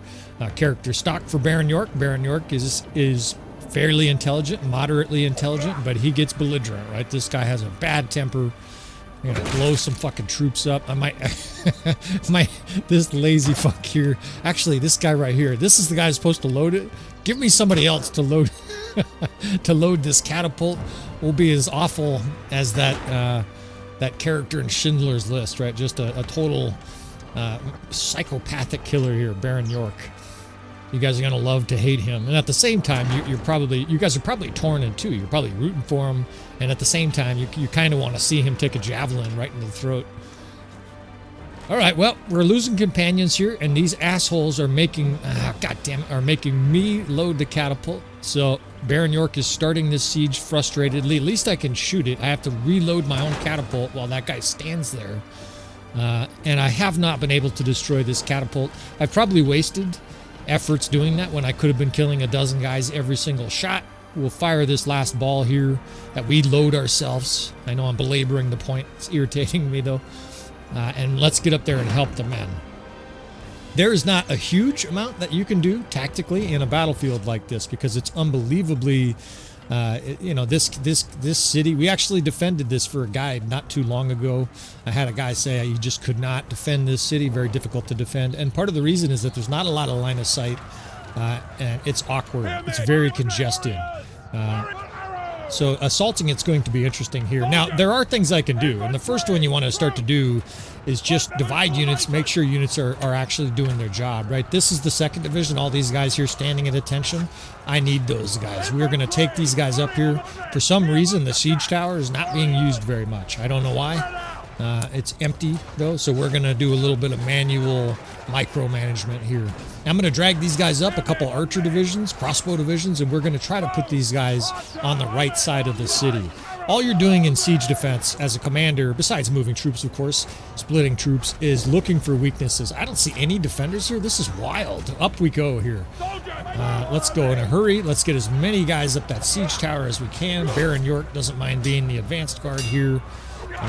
[SPEAKER 1] stock for Baron York. Baron York is fairly intelligent, moderately intelligent, but he gets belligerent, right? This guy has a bad temper. I'm gonna blow some fucking troops up. I might, this lazy fuck here. Actually, this guy right here, this is the guy who's supposed to load it. Give me somebody else to load, to load this catapult. Will be as awful as that character in Schindler's List, right? Just a total psychopathic killer here, Baron York. You guys are gonna love to hate him, and at the same time, you guys are probably torn in two. You're probably rooting for him, and at the same time, you kind of want to see him take a javelin right in the throat. All right, well, we're losing companions here, and these assholes are making, are making me load the catapult. So Baron York is starting this siege frustratedly. At least I can shoot it. I have to reload my own catapult while that guy stands there, and I have not been able to destroy this catapult. I've probably wasted efforts doing that when I could have been killing a dozen guys every single shot. We'll fire this last ball here that we load ourselves. I know I'm belaboring the point. It's irritating me though. And let's get up there and help the men. There is not a huge amount that you can do tactically in a battlefield like this because it's unbelievably You know, this city, we actually defended this for a guide not too long ago. I had a guy say you just could not defend this city, very difficult to defend. And part of the reason is that there's not a lot of line of sight, and it's awkward. It's very congested. So assaulting it's going to be interesting here. Now, there are things I can do, and the first one you want to start to do is just divide units, make sure units are actually doing their job, right? This is the 2nd Division, all these guys here standing at attention. I need those guys. We're going to take these guys up here. For some reason, the siege tower is not being used very much. I don't know why. It's empty, though, so we're going to do a little bit of manual micromanagement here. I'm going to drag these guys up, a couple archer divisions, crossbow divisions, and we're going to try to put these guys on the right side of the city. All you're doing in siege defense as a commander, besides moving troops, of course, splitting troops, is looking for weaknesses. I don't see any defenders here. This is wild. Up we go here. Let's go in a hurry. Let's get as many guys up that siege tower as we can. Baron York doesn't mind being the advanced guard here.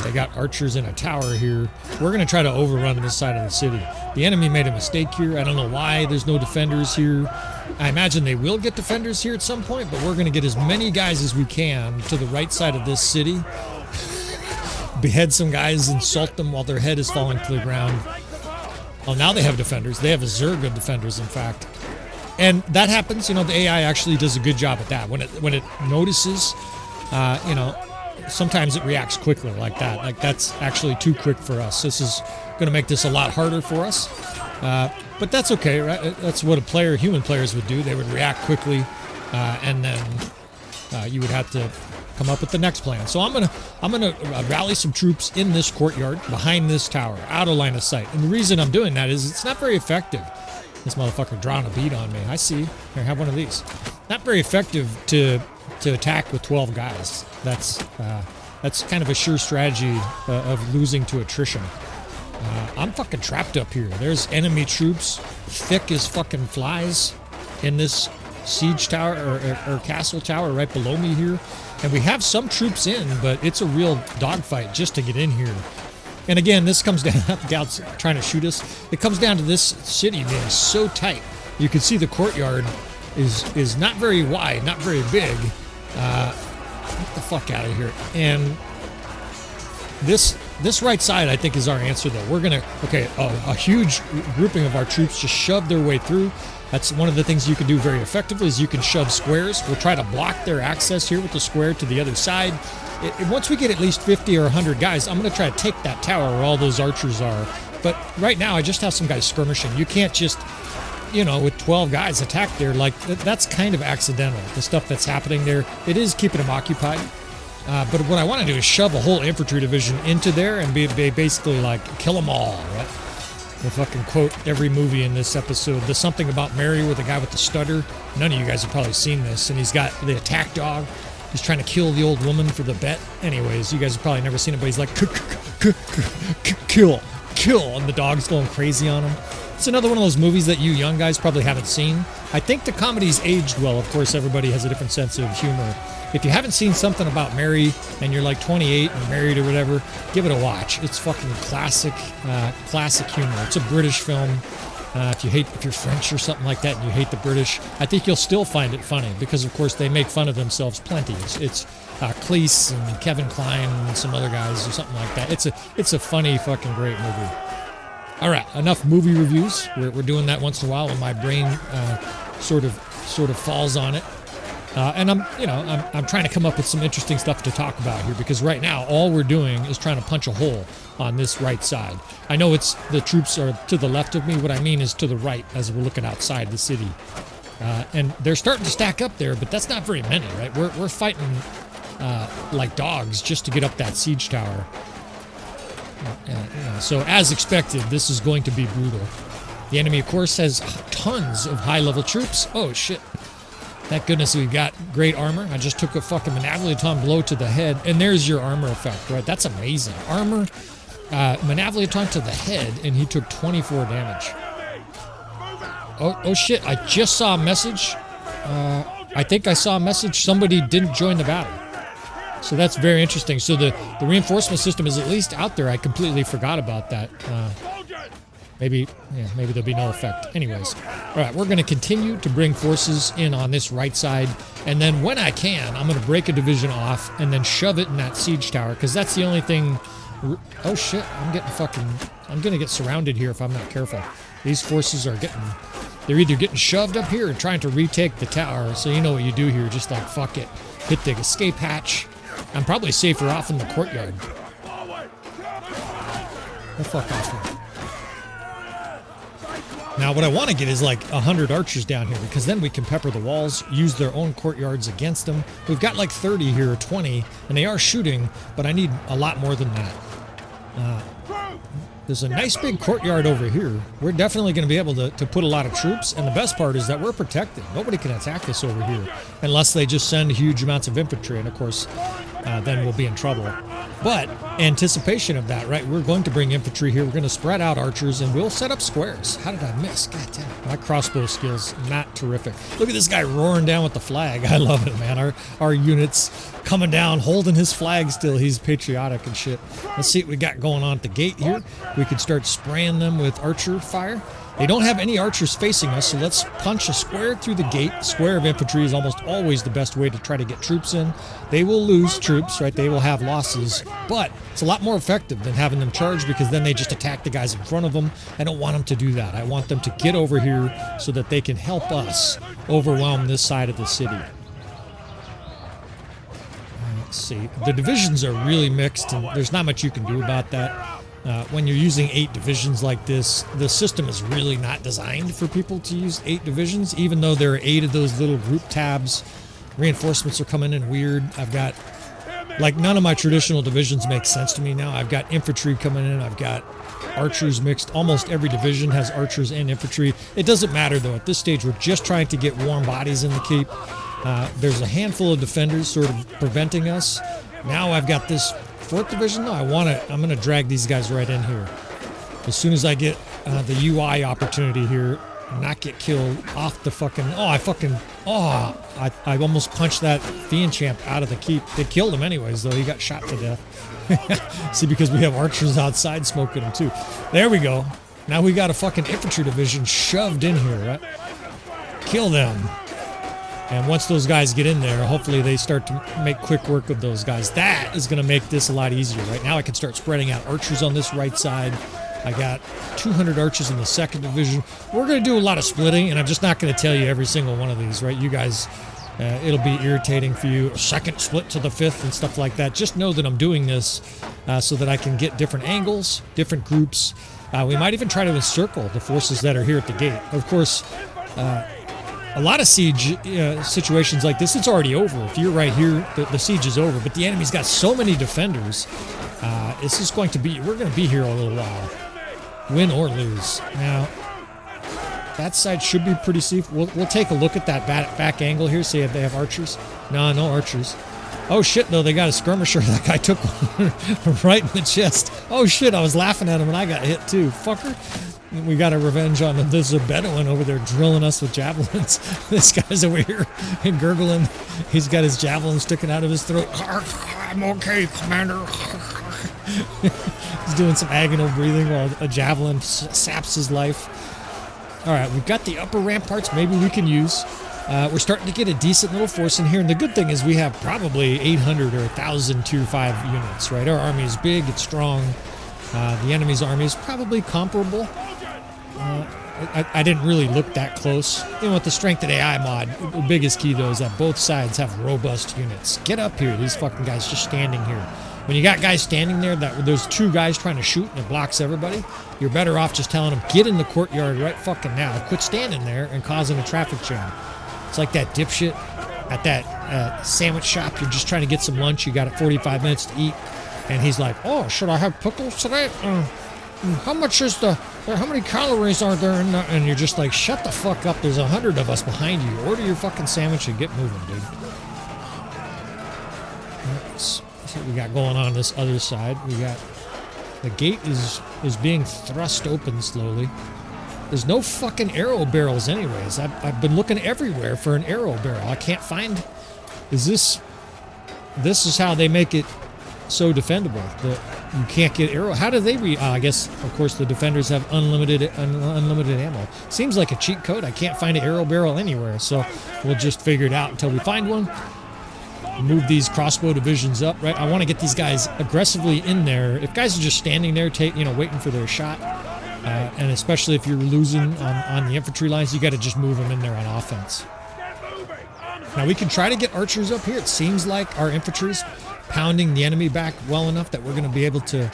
[SPEAKER 1] They got archers in a tower here. We're going to try to overrun this side of the city. The enemy made a mistake here. I don't know why there's no defenders here. I imagine they will get defenders here at some point, but we're going to get as many guys as we can to the right side of this city. Behead some guys, insult them while their head is falling to the ground. Oh, now they have defenders. They have a zerg of defenders, in fact. And that happens, you know, the AI actually does a good job at that. When it notices, you know, sometimes it reacts quickly like that. Like, that's actually too quick for us. This is going to make this a lot harder for us. But that's okay, right? That's what human players would do. They would react quickly, and then you would have to come up with the next plan. So I'm gonna rally some troops in this courtyard behind this tower, out of line of sight. And the reason I'm doing that is it's not very effective. This motherfucker drawing a bead on me. I see. Here, have one of these. Not very effective to attack with 12 guys. That's kind of a sure strategy of losing to attrition. I'm fucking trapped up here. There's enemy troops thick as fucking flies in this siege tower or castle tower right below me here. And we have some troops in, but it's a real dogfight just to get in here. And again, this comes down, the gals trying to shoot us. It comes down to this city being so tight. You can see the courtyard is not very wide, not very big. Get the fuck out of here. And this right side, I think, is our answer, though. We're going to, a huge grouping of our troops just shove their way through. That's one of the things you can do very effectively is you can shove squares. We'll try to block their access here with the square to the other side. Once we get at least 50 or 100 guys, I'm going to try to take that tower where all those archers are. But right now, I just have some guys skirmishing. You can't just, with 12 guys attack there. Like, that's kind of accidental, the stuff that's happening there. It is keeping them occupied. But what I want to do is shove a whole infantry division into there and be basically like, kill them all, right? We'll fucking quote every movie in this episode. There's something about Mary with the guy with the stutter. None of you guys have probably seen this. And he's got the attack dog. He's trying to kill the old woman for the bet. Anyways, you guys have probably never seen it, but he's like, kill. And the dog's going crazy on him. It's another one of those movies that you young guys probably haven't seen. I think the comedy's aged well. Of course, everybody has a different sense of humor. If you haven't seen something about Mary and you're like 28 and married or whatever, give it a watch. It's fucking classic humor. It's a British film. If you're French or something like that and you hate the British, I think you'll still find it funny because, of course, they make fun of themselves plenty. It's Cleese and Kevin Kline and some other guys or something like that. It's a funny, fucking great movie. All right, enough movie reviews. We're doing that once in a while when my brain sort of falls on it. And I'm trying to come up with some interesting stuff to talk about here because right now all we're doing is trying to punch a hole on this right side. I know the troops are to the left of me. What I mean is to the right as we're looking outside the city. And they're starting to stack up there, but that's not very many, right? We're fighting like dogs just to get up that siege tower. So as expected, this is going to be brutal. The enemy, of course, has tons of high-level troops. Oh, shit. Thank goodness we've got great armor. I just took a fucking Manavliaton blow to the head, and there's your armor effect, right? That's amazing. Armor, Manavliaton to the head, and he took 24 damage. Oh shit, I just saw a message. I think I saw a message. Somebody didn't join the battle. So that's very interesting. So the reinforcement system is at least out there. I completely forgot about that. Maybe there'll be no effect. Anyways, all right, we're going to continue to bring forces in on this right side, and then when I can, I'm going to break a division off and then shove it in that siege tower, because that's the only thing. Oh shit, I'm going to get surrounded here if I'm not careful. These forces they're either getting shoved up here or trying to retake the tower, so you know what you do here, just like fuck it. Hit the escape hatch. I'm probably safer off in the courtyard. The fuck off here. Now, what I want to get is like 100 archers down here, because then we can pepper the walls, use their own courtyards against them. We've got like 30 here, or 20, and they are shooting, but I need a lot more than that. There's a nice big courtyard over here. We're definitely going to be able to put a lot of troops, and the best part is that we're protected. Nobody can attack us over here, unless they just send huge amounts of infantry, and of course, then we'll be in trouble. But anticipation of that, right? We're going to bring infantry here. We're going to spread out archers, and we'll set up squares. How did I miss? God damn it. My crossbow skills, not terrific. Look at this guy roaring down with the flag. I love it, man. Our units coming down, holding his flag still. He's patriotic and shit. Let's see what we got going on at the gate here. We could start spraying them with archer fire. They don't have any archers facing us, so let's punch a square through the gate. Square of infantry is almost always the best way to try to get troops in. They will lose troops, right? They will have losses, but it's a lot more effective than having them charge, because then they just attack the guys in front of them. I don't want them to do that. I want them to get over here so that they can help us overwhelm this side of the city. Let's see. The divisions are really mixed, and there's not much you can do about that. When you're using 8 divisions like this, the system is really not designed for people to use 8 divisions, even though there are 8 of those little group tabs. Reinforcements are coming in weird. I've got, like, none of my traditional divisions make sense to me now. I've got infantry coming in. I've got archers mixed. Almost every division has archers and infantry. It doesn't matter, though. At this stage, we're just trying to get warm bodies in the keep. There's a handful of defenders sort of preventing us. Now I've got this 4th division. No, I'm going to drag these guys right in here. As soon as I get the UI opportunity here, not get killed off the fucking... I almost punched that Fiend champ out of the keep. They killed him anyways, though. He got shot to death. See, because we have archers outside smoking him, too. There we go. Now we got a fucking infantry division shoved in here, right? Kill them. And once those guys get in there, hopefully they start to make quick work of those guys. That is going to make this a lot easier. Right now I can start spreading out archers on this right side. I got 200 archers in the 2nd division. We're going to do a lot of splitting, and I'm just not going to tell you every single one of these, right? You guys, it'll be irritating for you. A second split to the 5th and stuff like that. Just know that I'm doing this so that I can get different angles, different groups. We might even try to encircle the forces that are here at the gate. Of course, a lot of siege situations like this, it's already over. If you're right here, the siege is over. But the enemy's got so many defenders. This is going to be... We're going to be here a little while. Win or lose. Now, that side should be pretty safe. We'll take a look at that back angle here, see if they have archers. No archers. Oh shit, though, they got a skirmisher. That guy took one right in the chest. Oh shit, I was laughing at him and I got hit too. Fucker. We got a revenge on him. There's a Bedouin over there drilling us with javelins. This guy's over here gurgling. He's got his javelin sticking out of his throat. I'm okay, Commander. He's doing some agonal breathing while a javelin saps his life. All right, we've got the upper ramparts maybe we can use. We're starting to get a decent little force in here, and the good thing is we have probably 800 or 1,000 tier 5 units, right? Our army is big, it's strong. The enemy's army is probably comparable. I didn't really look that close. You know, with the StrengthenAI mod, the biggest key, though, is that both sides have robust units. Get up here, these fucking guys just standing here. When you got guys standing there, there's 2 guys trying to shoot and it blocks everybody, you're better off just telling them, get in the courtyard right fucking now. Quit standing there and causing a traffic jam. It's like that dipshit at that sandwich shop. You're just trying to get some lunch. You got 45 minutes to eat. And he's like, oh, should I have pickles today? How much is how many calories are there in that? And you're just like, shut the fuck up. There's 100 of us behind you. Order your fucking sandwich and get moving, dude. Let's see what we got going on this other side. We got the gate is being thrust open slowly. There's no fucking arrow barrels anyways. I've been looking everywhere for an arrow barrel. I can't find... This is how they make it so defendable. You can't get arrow. How do they I guess, of course, the defenders have unlimited ammo. Seems like a cheat code. I can't find an arrow barrel anywhere, so we'll just figure it out until we find one. Move these crossbow divisions up, right? I want to get these guys aggressively in there. If guys are just standing there, waiting for their shot, and especially if you're losing on the infantry lines, you got to just move them in there on offense. Now we can try to get archers up here. It seems like our infantry's pounding the enemy back well enough that we're going to be able to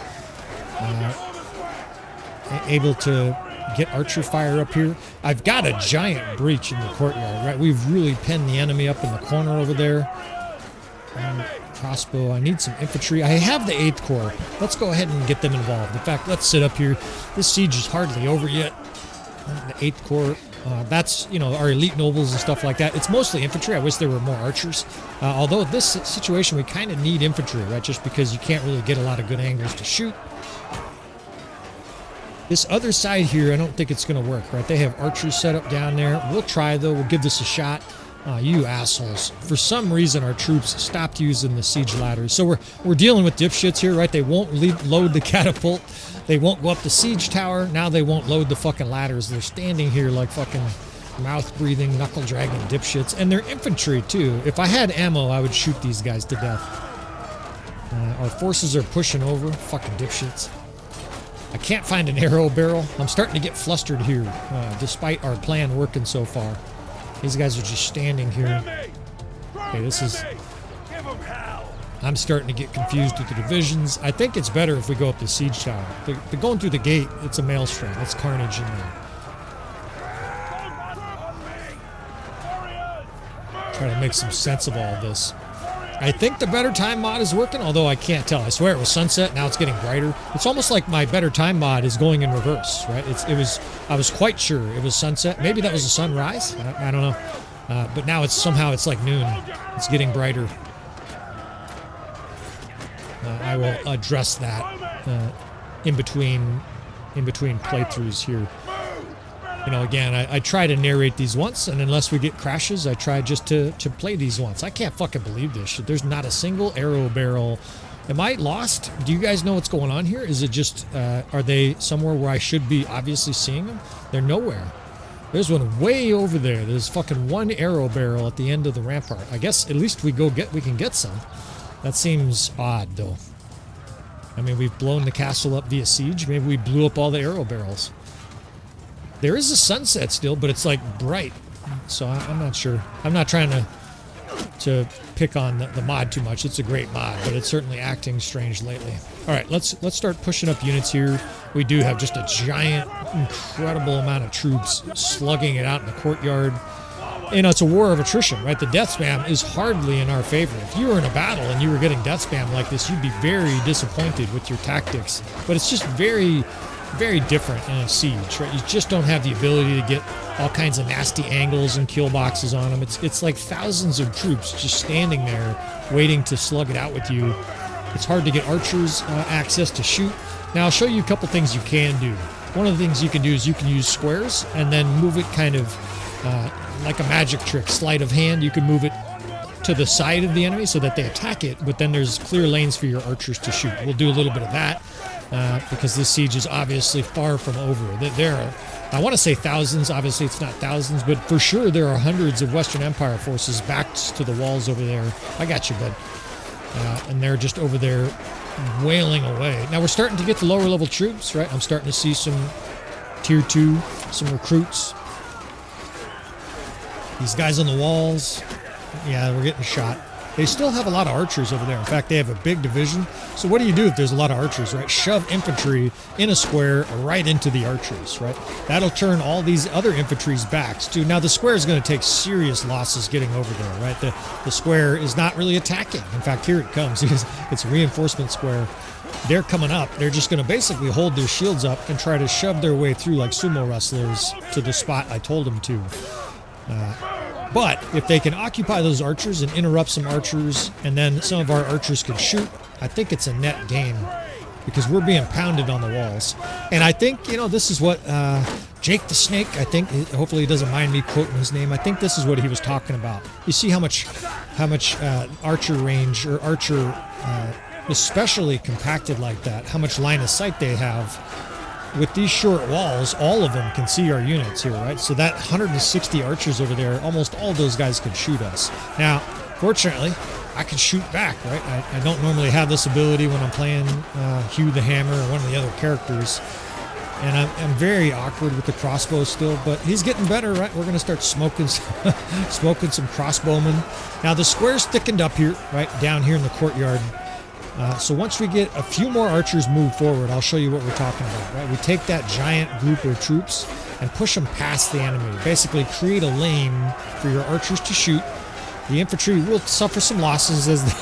[SPEAKER 1] get archer fire up here. I've got a giant breach in the courtyard, right? We've really pinned the enemy up in the corner over there. Crossbow. I need some infantry. I have the 8th Corps. Let's go ahead and get them involved. In fact, let's sit up here. This siege is hardly over yet. The 8th Corps. That's, our elite nobles and stuff like that. It's mostly infantry. I wish there were more archers. Although this situation, we kind of need infantry, right? Just because you can't really get a lot of good angles to shoot. This other side here, I don't think it's going to work, right? They have archers set up down there. We'll try, though. We'll give this a shot. You assholes. For some reason, our troops stopped using the siege ladders. So we're dealing with dipshits here, right? They won't load the catapult. They won't go up the siege tower. Now they won't load the fucking ladders. They're standing here like fucking mouth-breathing, knuckle-dragging dipshits. And they're infantry, too. If I had ammo, I would shoot these guys to death. Our forces are pushing over. Fucking dipshits. I can't find an arrow barrel. I'm starting to get flustered here, despite our plan working so far. These guys are just standing here. Okay, this is... I'm starting to get confused with the divisions. I think it's better if we go up the siege tower. They're going through the gate. It's a maelstrom. It's carnage in there. Try to make some sense of all this. I think the better time mod is working, although I can't tell. I swear it was sunset. Now it's getting brighter. It's almost like my better time mod is going in reverse, right? I was quite sure it was sunset. Maybe that was a sunrise. I don't know. But now it's like noon. It's getting brighter. I will address that in between playthroughs here. Again, I try to narrate these once, and unless we get crashes, I try just to play these once. I can't fucking believe this shit. There's not a single arrow barrel. Am I lost? Do you guys know what's going on here? Is it just, are they somewhere where I should be obviously seeing them? They're nowhere. There's one way over there. There's fucking one arrow barrel at the end of the rampart. I guess at least we can get some. That seems odd, though. I mean, we've blown the castle up via siege. Maybe we blew up all the arrow barrels. There is a sunset still, but it's like bright, so I'm not sure. I'm not trying to pick on the mod too much. It's a great mod, but it's certainly acting strange lately. All right, let's start pushing up units here. We do have just a giant, incredible amount of troops slugging it out in the courtyard. It's a war of attrition, right? The death spam is hardly in our favor. If you were in a battle and you were getting death spam like this, you'd be very disappointed with your tactics. But it's just very, very different in a siege, right? You just don't have the ability to get all kinds of nasty angles and kill boxes on them. It's like thousands of troops just standing there waiting to slug it out with you. It's hard to get archers access to shoot. Now I'll show you a couple things you can do. One of the things you can do is you can use squares and then move it kind of like a magic trick, sleight of hand. You can move it to the side of the enemy so that they attack it, but then there's clear lanes for your archers to shoot. We'll do a little bit of that because this siege is obviously far from over. There are, I want to say thousands, obviously it's not thousands, but for sure there are hundreds of Western Empire forces backed to the walls over there. I got you, bud. And they're just over there wailing away. Now we're starting to get the lower level troops, right? I'm starting to see some tier 2, some recruits. These guys on the walls, yeah, we're getting shot. They still have a lot of archers over there. In fact, they have a big division. So what do you do if there's a lot of archers, right? Shove infantry in a square right into the archers, right? That'll turn all these other infantry's backs too. Now the square is going to take serious losses getting over there, right? The square is not really attacking. In fact, here it comes. It's a reinforcement square. They're coming up. They're just going to basically hold their shields up and try to shove their way through like sumo wrestlers to the spot I told them to. But if they can occupy those archers and interrupt some archers, and then some of our archers can shoot, I think it's a net gain because we're being pounded on the walls. And I think, this is what Jake the Snake, I think, hopefully he doesn't mind me quoting his name. I think this is what he was talking about. You see how much archer range or archer especially compacted like that, how much line of sight they have. With these short walls, all of them can see our units here, right? So that 160 archers over there, almost all those guys could shoot us. Now, fortunately, I can shoot back, right? I don't normally have this ability when I'm playing Hugh the Hammer or one of the other characters. And I'm very awkward with the crossbow still, but he's getting better, right? We're going to start smoking smoking some crossbowmen. Now, the square's thickened up here, right, down here in the courtyard. So once we get a few more archers move forward, I'll show you what we're talking about, right? We take that giant group of troops and push them past the enemy. Basically create a lane for your archers to shoot. The infantry will suffer some losses as they,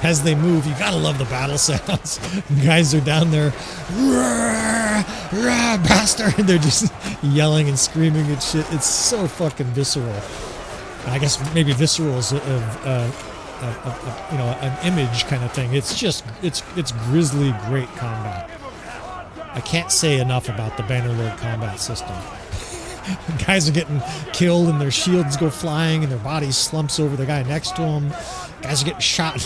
[SPEAKER 1] as they move. You gotta love the battle sounds. Guys are down there, rah, rah, bastard. They're just yelling and screaming and shit. It's so fucking visceral. I guess maybe visceral is you know, an image kind of thing. It's just, it's grisly, great combat. I can't say enough about the Bannerlord combat system. Guys are getting killed and their shields go flying and their body slumps over the guy next to them. Guys are getting shot,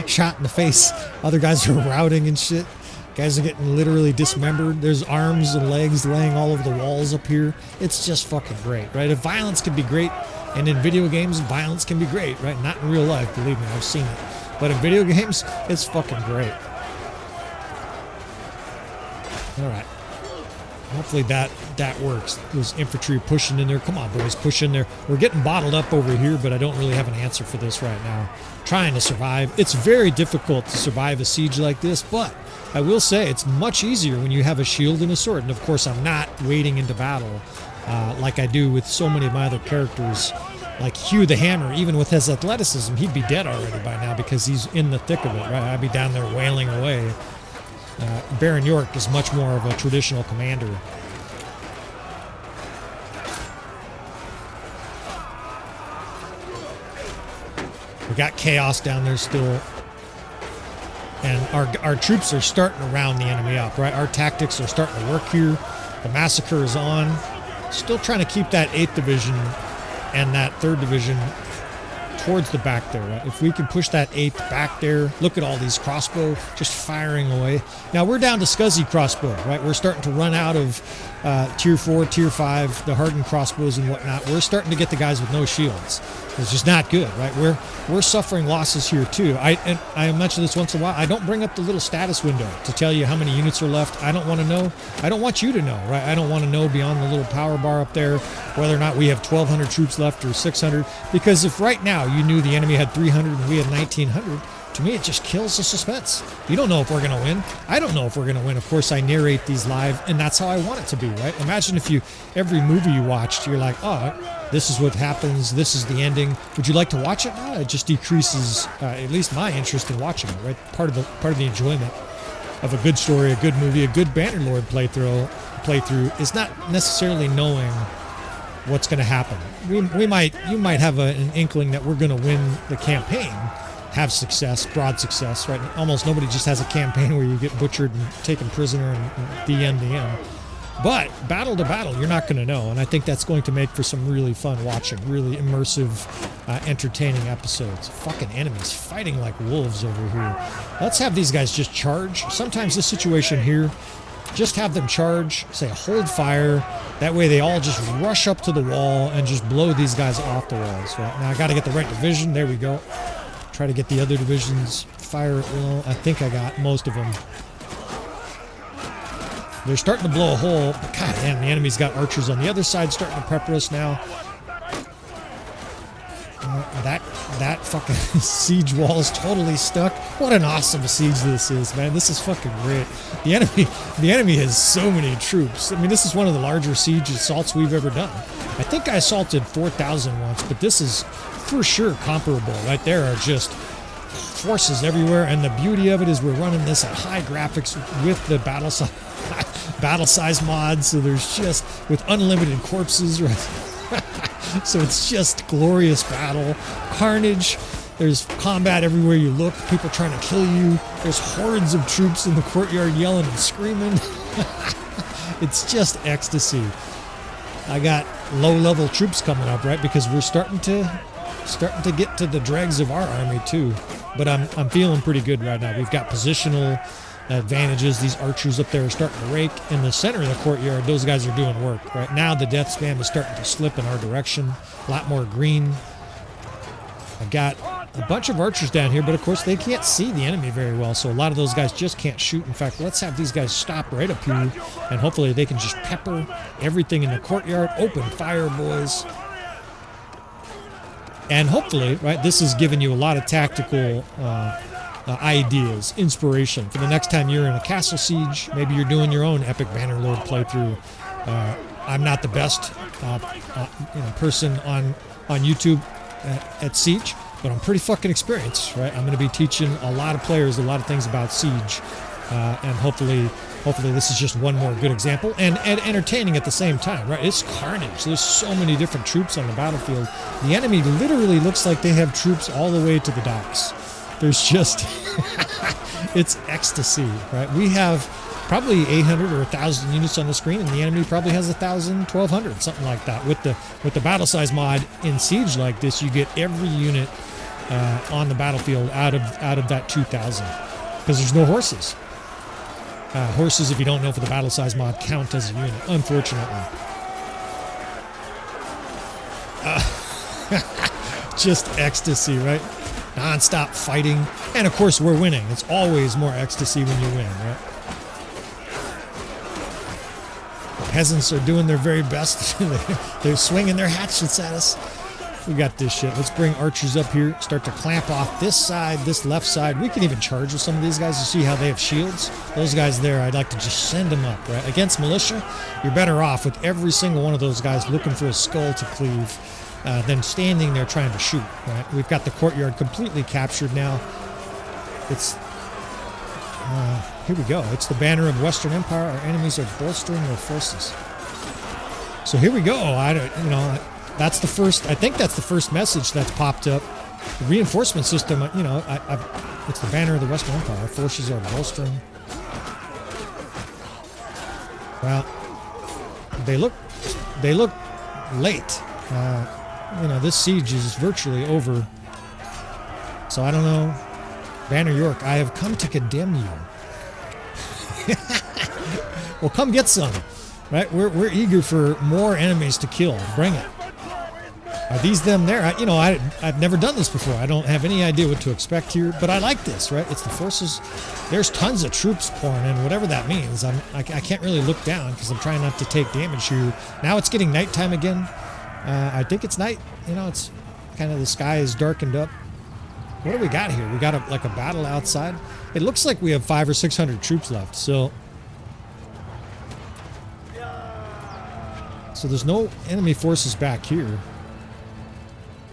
[SPEAKER 1] shot in the face. Other guys are routing and shit. Guys are getting literally dismembered. There's arms and legs laying all over the walls up here. It's just fucking great, right? If violence can be great, and in video games, violence can be great, right? Not in real life, believe me, I've seen it. But in video games, it's fucking great. All right. Hopefully that works. Those infantry pushing in there. Come on, boys, push in there. We're getting bottled up over here, but I don't really have an answer for this right now. Trying to survive. It's very difficult to survive a siege like this, but I will say it's much easier when you have a shield and a sword. And of course, I'm not wading into battle like I do with so many of my other characters. Like Hugh the Hammer, even with his athleticism, he'd be dead already by now because he's in the thick of it, right? I'd be down there wailing away. Baron York is much more of a traditional commander. We got chaos down there still. And our troops are starting to round the enemy up, right? Our tactics are starting to work here. The massacre is on. Still trying to keep that 8th Division and that 3rd Division towards the back there, right? If we can push that 8th back there, look at all these crossbow just firing away. Now we're down to Scuzzy crossbow, right? We're starting to run out of tier 4, tier 5, the hardened crossbows and whatnot. We're starting to get the guys with no shields. It's just not good, right? We're suffering losses here too. I mention this once in a while. I don't bring up the little status window to tell you how many units are left. I don't want to know. I don't want you to know, right? I don't want to know beyond the little power bar up there whether or not we have 1,200 troops left or 600. Because if right now you knew the enemy had 300 and we had 1,900, to me it just kills the suspense. You don't know if we're going to win. I don't know if we're going to win. Of course, I narrate these live, and that's how I want it to be, right? Imagine if every movie you watched, you're like, oh, this is what happens, this is the ending. Would you like to watch it? No, it just decreases at least my interest in watching it, right? Part of the enjoyment of a good story, a good movie, a good Bannerlord playthrough is not necessarily knowing what's going to happen. You might have an inkling that we're going to win the campaign, have success, broad success, right? Almost nobody just has a campaign where you get butchered and taken prisoner and the end. But battle to battle, you're not going to know. And I think that's going to make for some really fun watching, really immersive, entertaining episodes. Fucking enemies fighting like wolves over here. Let's have these guys just charge. Sometimes this situation here, just have them charge, say hold fire. That way they all just rush up to the wall and just blow these guys off the walls. Right? Now I got to get the right division. There we go. Try to get the other divisions fire at will. I think I got most of them. They're starting to blow a hole. But God damn, the enemy's got archers on the other side starting to pepper us now. That fucking siege wall is totally stuck. What an awesome siege this is, man. This is fucking great. The enemy has so many troops. I mean, this is one of the larger siege assaults we've ever done. I think I assaulted 4,000 once, but this is for sure comparable. Right there are just forces everywhere, and the beauty of it is we're running this at high graphics with the Battlesize mods, so there's just with unlimited corpses, right? So it's just glorious battle, carnage. There's combat everywhere you look, people trying to kill you. There's hordes of troops in the courtyard yelling and screaming. It's just ecstasy. I got low-level troops coming up, right? Because we're starting to starting to get to the dregs of our army too. But I'm feeling pretty good right now. We've got positional advantages. These archers up there are starting to rake. In the center of the courtyard, those guys are doing work. Right now, the death spam is starting to slip in our direction. A lot more green. I got a bunch of archers down here, but of course they can't see the enemy very well, so a lot of those guys just can't shoot. In fact, let's have these guys stop right up here, and hopefully they can just pepper everything in the courtyard. Open fire, boys. And hopefully, right, this is giving you a lot of tactical ideas, inspiration for the next time you're in a castle siege. Maybe you're doing your own EPIC Bannerlord playthrough. I'm not the best person on YouTube at Siege, but I'm pretty fucking experienced, right? I'm going to be teaching a lot of players a lot of things about Siege, and hopefully this is just one more good example, and entertaining at the same time, right? It's carnage. There's so many different troops on the battlefield. The enemy literally looks like they have troops all the way to the docks. There's just, it's ecstasy, right? We have probably 800 or 1,000 units on the screen, and the enemy probably has 1,000, 1,200, something like that. With the Battlesize mod in Siege like this, you get every unit on the battlefield out of that 2,000, because there's no horses. Horses, if you don't know, for the Battlesize mod, count as a unit, unfortunately. Just ecstasy, right? Non-stop fighting, and of course we're winning. It's always more ecstasy when you win, right? Peasants are doing their very best. They're swinging their hatchets at us. We got this shit. Let's bring archers up here. Start to clamp off this side, this left side. We can even charge with some of these guys to see how they have shields. Those guys there, I'd like to just send them up, right? Against militia, you're better off with every single one of those guys looking for a skull to cleave than standing there trying to shoot, right? We've got the courtyard completely captured now. It's... here we go. It's the banner of Western Empire. Our enemies are bolstering their forces. So here we go. That's the first. I think that's the first message that's popped up. The reinforcement system. It's the banner of the Western Empire. Our forces are bolstering. Well, they look late. This siege is virtually over. So I don't know. Banner York, I have come to condemn you. Well, come get some, right? We're eager for more enemies to kill. Bring it. Are these them there? I've never done this before. I don't have any idea what to expect here, but I like this, right? It's the forces. There's tons of troops pouring in, whatever that means. I can't really look down because I'm trying not to take damage here. Now it's getting nighttime again. I think it's night. It's kind of, the sky is darkened up. What do we got here? We got a battle outside. It looks like we have 500 or 600 troops left. So there's no enemy forces back here.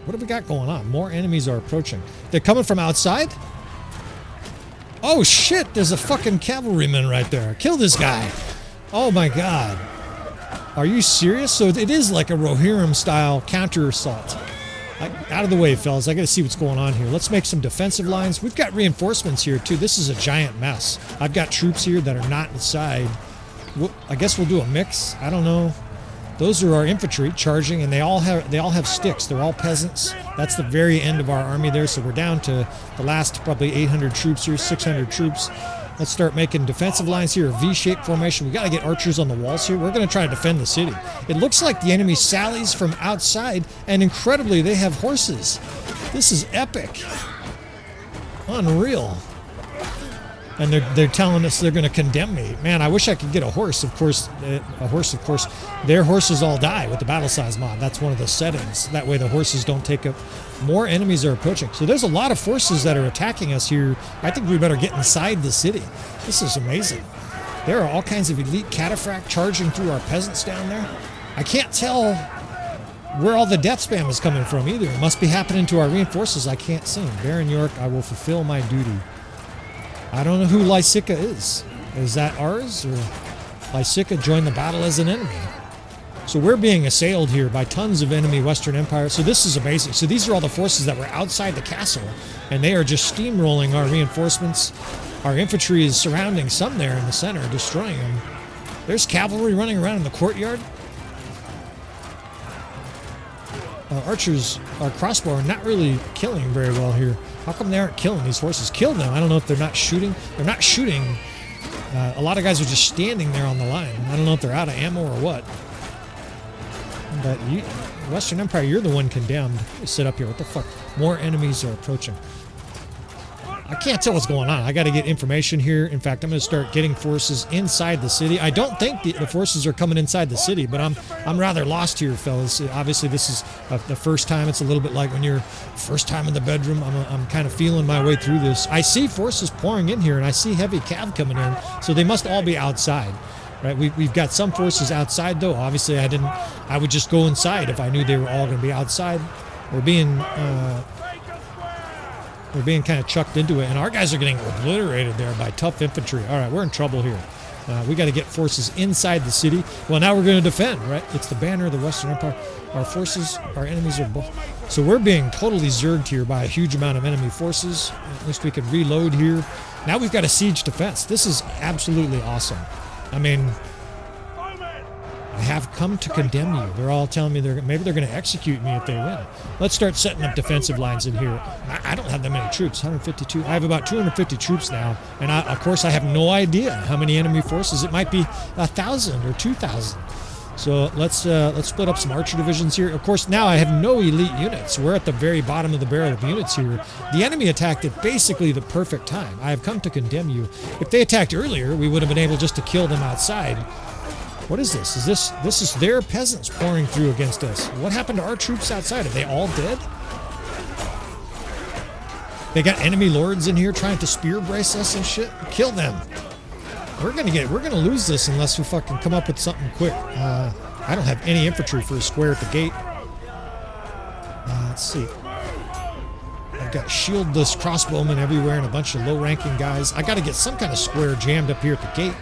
[SPEAKER 1] What have we got going on? More enemies are approaching. They're coming from outside? Oh shit, there's a fucking cavalryman right there. Kill this guy. Oh my god. Are you serious? So it is like a Rohirrim style counter assault. Out of the way, fellas. I gotta see what's going on here. Let's make some defensive lines. We've got reinforcements here too. This is a giant mess. I've got troops here that are not inside. I guess we'll do a mix. I don't know. Those are our infantry charging, and they all have sticks. They're all peasants. That's the very end of our army there. So we're down to the last probably 800 troops here, 600 troops. Let's start making defensive lines here, a V-shaped formation. We got to get archers on the walls here. We're going to try to defend the city. It looks like the enemy sallies from outside, and incredibly, they have horses. This is epic. Unreal. And they're telling us they're going to condemn me. Man, I wish I could get a horse. Of course, their horses all die with the Battlesize mod. That's one of the settings. That way the horses don't take up. More enemies are approaching. So there's a lot of forces that are attacking us here. I think we better get inside the city. This is amazing. There are all kinds of elite cataphract charging through our peasants down there. I can't tell where all the death spam is coming from either. It must be happening to our reinforcements. I can't see them. Baron York, I will fulfill my duty. I don't know who Lysica is. Is that ours? Or Lysica joined the battle as an enemy? So we're being assailed here by tons of enemy Western Empire. So this is amazing. So these are all the forces that were outside the castle, and they are just steamrolling our reinforcements. Our infantry is surrounding some there in the center, destroying them. There's cavalry running around in the courtyard. archers, our crossbow are not really killing very well here. How come they aren't killing these horses? Kill them. I don't know if they're not shooting. They're not shooting. A lot of guys are just standing there on the line. I don't know if they're out of ammo or what. But you, Western Empire, you're the one condemned. Sit up here. What the fuck? More enemies are approaching. I can't tell what's going on. I got to get information here. In fact, I'm going to start getting forces inside the city. I don't think the forces are coming inside the city, but I'm rather lost here, fellas. Obviously, this is the first time. It's a little bit like when you're first time in the bedroom. I'm kind of feeling my way through this. I see forces pouring in here, and I see heavy cav coming in, so they must all be outside. Right, we've got some forces outside, though. Obviously, I would just go inside if I knew they were all going to be outside. We're being kind of chucked into it, and our guys are getting obliterated there by tough infantry. All right, we're in trouble here. We got to get forces inside the city. Well, now we're going to defend, right? It's the banner of the Western Empire. Our forces, our enemies are both. So we're being totally zerged here by a huge amount of enemy forces. At least we can reload here. Now we've got a siege defense. This is absolutely awesome. I mean, I have come to condemn you. They're all telling me maybe they're going to execute me if they win. Let's start setting up defensive lines in here. I don't have that many troops, 152. I have about 250 troops now, and of course I have no idea how many enemy forces. It might be 1,000 or 2,000. So let's split up some archer divisions here. Of course, now I have no elite units. We're at the very bottom of the barrel of units here. The enemy attacked at basically the perfect time. I have come to condemn you. If they attacked earlier, we would have been able just to kill them outside. What is this? This is their peasants pouring through against us. What happened to our troops outside? Are they all dead? They got enemy lords in here trying to spear brace us and shit. Kill them. We're gonna lose this unless we fucking come up with something quick. I don't have any infantry for a square at the gate. Let's see. I've got shieldless crossbowmen everywhere and a bunch of low-ranking guys. I got to get some kind of square jammed up here at the gate.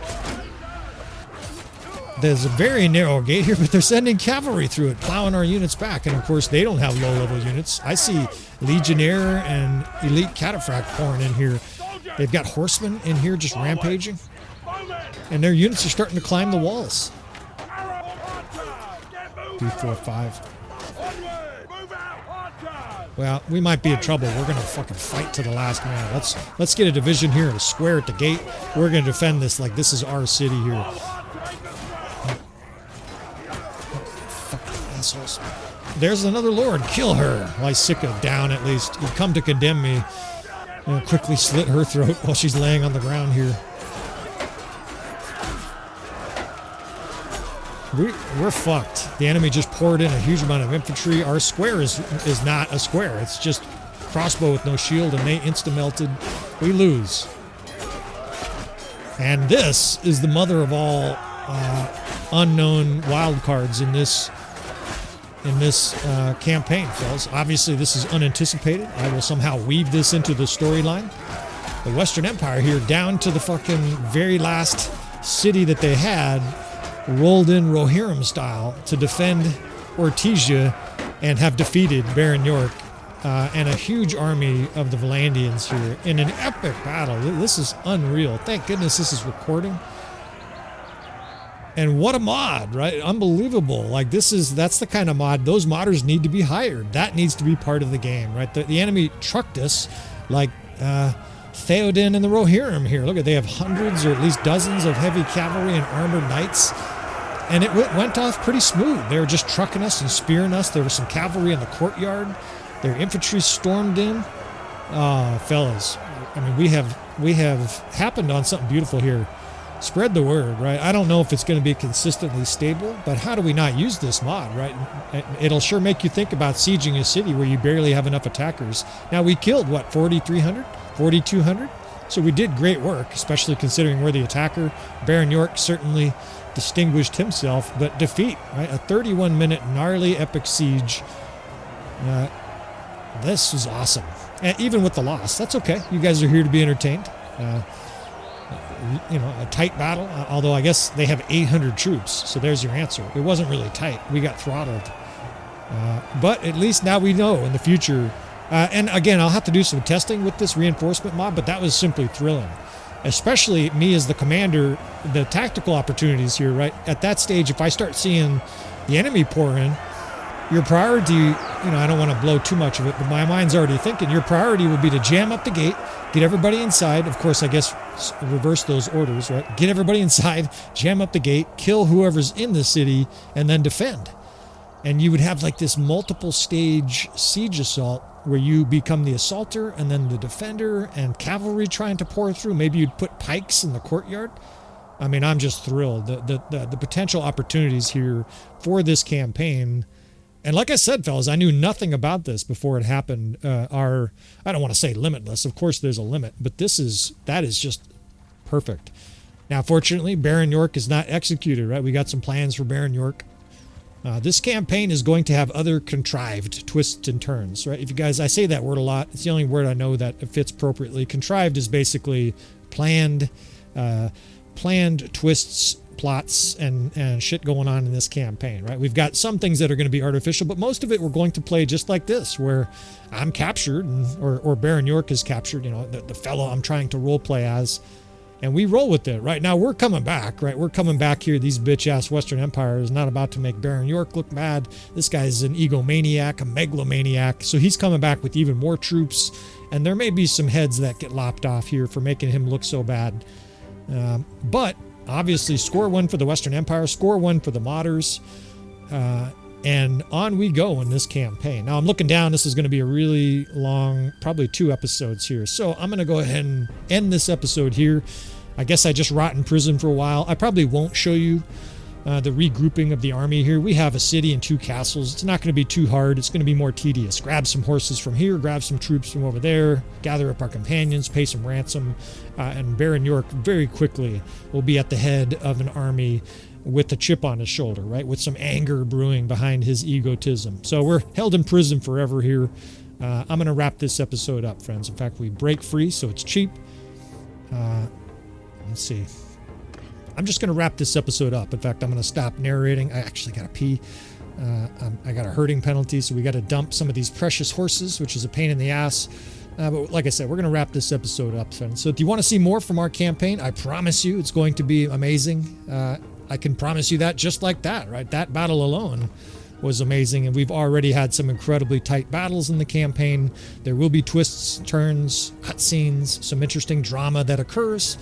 [SPEAKER 1] There's a very narrow gate here, but they're sending cavalry through it, plowing our units back. And of course, they don't have low-level units. I see Legionnaire and Elite Cataphract pouring in here. They've got horsemen in here just rampaging. And their units are starting to climb the walls. 3, 4, 5. Well, we might be in trouble. We're going to fucking fight to the last man. Let's get a division here and a square at the gate. We're going to defend this like this is our city here. Fucking assholes. There's another lord. Kill her. Lysica down at least. You've come to condemn me. Quickly slit her throat while she's laying on the ground here. We're fucked. The enemy just poured in a huge amount of infantry. Our square is not a square. It's just crossbow with no shield, and they insta-melted. We lose. And this is the mother of all unknown wild cards in this campaign, fellas. Obviously, this is unanticipated. I will somehow weave this into the storyline. The Western Empire here, down to the fucking very last city that they had, rolled in Rohirrim style to defend Ortysia and have defeated Baron York and a huge army of the Vlandians here in an epic battle. This is unreal. Thank goodness this is recording. And what a mod, right? Unbelievable. Like that's the kind of mod, those modders need to be hired. That needs to be part of the game, right? The enemy trucked us like Theoden and the Rohirrim here. Look at, they have hundreds or at least dozens of heavy cavalry and armored knights. And it went off pretty smooth. They were just trucking us and spearing us. There was some cavalry in the courtyard. Their infantry stormed in. Fellas, I mean, we have happened on something beautiful here. Spread the word, right? I don't know if it's going to be consistently stable, but how do we not use this mod, right? It'll sure make you think about sieging a city where you barely have enough attackers. Now, we killed, what, 4,300? 4,200? So we did great work, especially considering we're the attacker. Baron York certainly distinguished himself, but defeat, right? A 31-minute gnarly epic siege. This was awesome. And even with the loss, that's okay. You guys are here to be entertained. A tight battle, although I guess they have 800 troops, so there's your answer. It wasn't really tight. We got throttled. But at least now we know in the future. And again, I'll have to do some testing with this reinforcement mod, but that was simply thrilling. Especially me as the commander, the tactical opportunities here, right? At that stage, if I start seeing the enemy pour in, your priority, I don't want to blow too much of it, but my mind's already thinking your priority will be to jam up the gate, get everybody inside. Of course, I guess reverse those orders, right? Get everybody inside, jam up the gate, kill whoever's in the city, and then defend. And you would have like this multiple stage siege assault where you become the assaulter and then the defender and cavalry trying to pour through. Maybe you'd put pikes in the courtyard. I mean, I'm just thrilled. The potential opportunities here for this campaign. And like I said, fellas, I knew nothing about this before it happened. I don't want to say limitless. Of course, there's a limit, but that is just perfect. Now, fortunately, Baron York is not executed, right? We got some plans for Baron York. This campaign is going to have other contrived twists and turns, right? If you guys, I say that word a lot. It's the only word I know that fits appropriately. Contrived is basically planned twists, plots, and shit going on in this campaign, right? We've got some things that are going to be artificial, but most of it we're going to play just like this, where I'm captured or Baron York is captured, the fellow I'm trying to role play as, and we roll with it. Right now, we're coming back, right? We're coming back here. These bitch-ass Western Empire is not about to make Baron York look bad. This guy's an egomaniac, a megalomaniac, so he's coming back with even more troops, and there may be some heads that get lopped off here for making him look so bad. But obviously, score one for the Western Empire, score one for the modders, and on we go in this campaign. Now, I'm looking down. This is going to be a really long, probably 2 episodes here. So I'm going to go ahead and end this episode here. I guess I just rot in prison for a while. I probably won't show you the regrouping of the army here. We have a city and 2 castles. It's not going to be too hard. It's going to be more tedious. Grab some horses from here, grab some troops from over there, gather up our companions, pay some ransom, and Baron York very quickly will be at the head of an army with a chip on his shoulder, right? With some anger brewing behind his egotism. So we're held in prison forever here. I'm going to wrap this episode up, friends. In fact, we break free, so it's cheap. Let's see. I'm just going to wrap this episode up. In fact, I'm going to stop narrating. I actually got to pee. I got a herding penalty, so we got to dump some of these precious horses, which is a pain in the ass. But like I said, we're going to wrap this episode up, friends. So if you want to see more from our campaign, I promise you it's going to be amazing. I can promise you that just like that, right? That battle alone was amazing, and we've already had some incredibly tight battles in the campaign. There will be twists, turns, cutscenes, some interesting drama that occurs.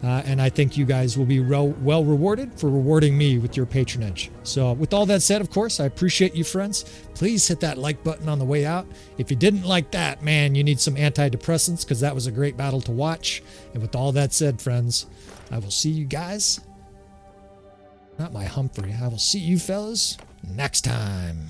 [SPEAKER 1] And I think you guys will be well rewarded for rewarding me with your patronage. So with all that said, of course, I appreciate you, friends. Please hit that like button on the way out. If you didn't like that, man, you need some antidepressants, because that was a great battle to watch. And with all that said, friends, I will see you guys. Not my Humphrey. I will see you fellas next time.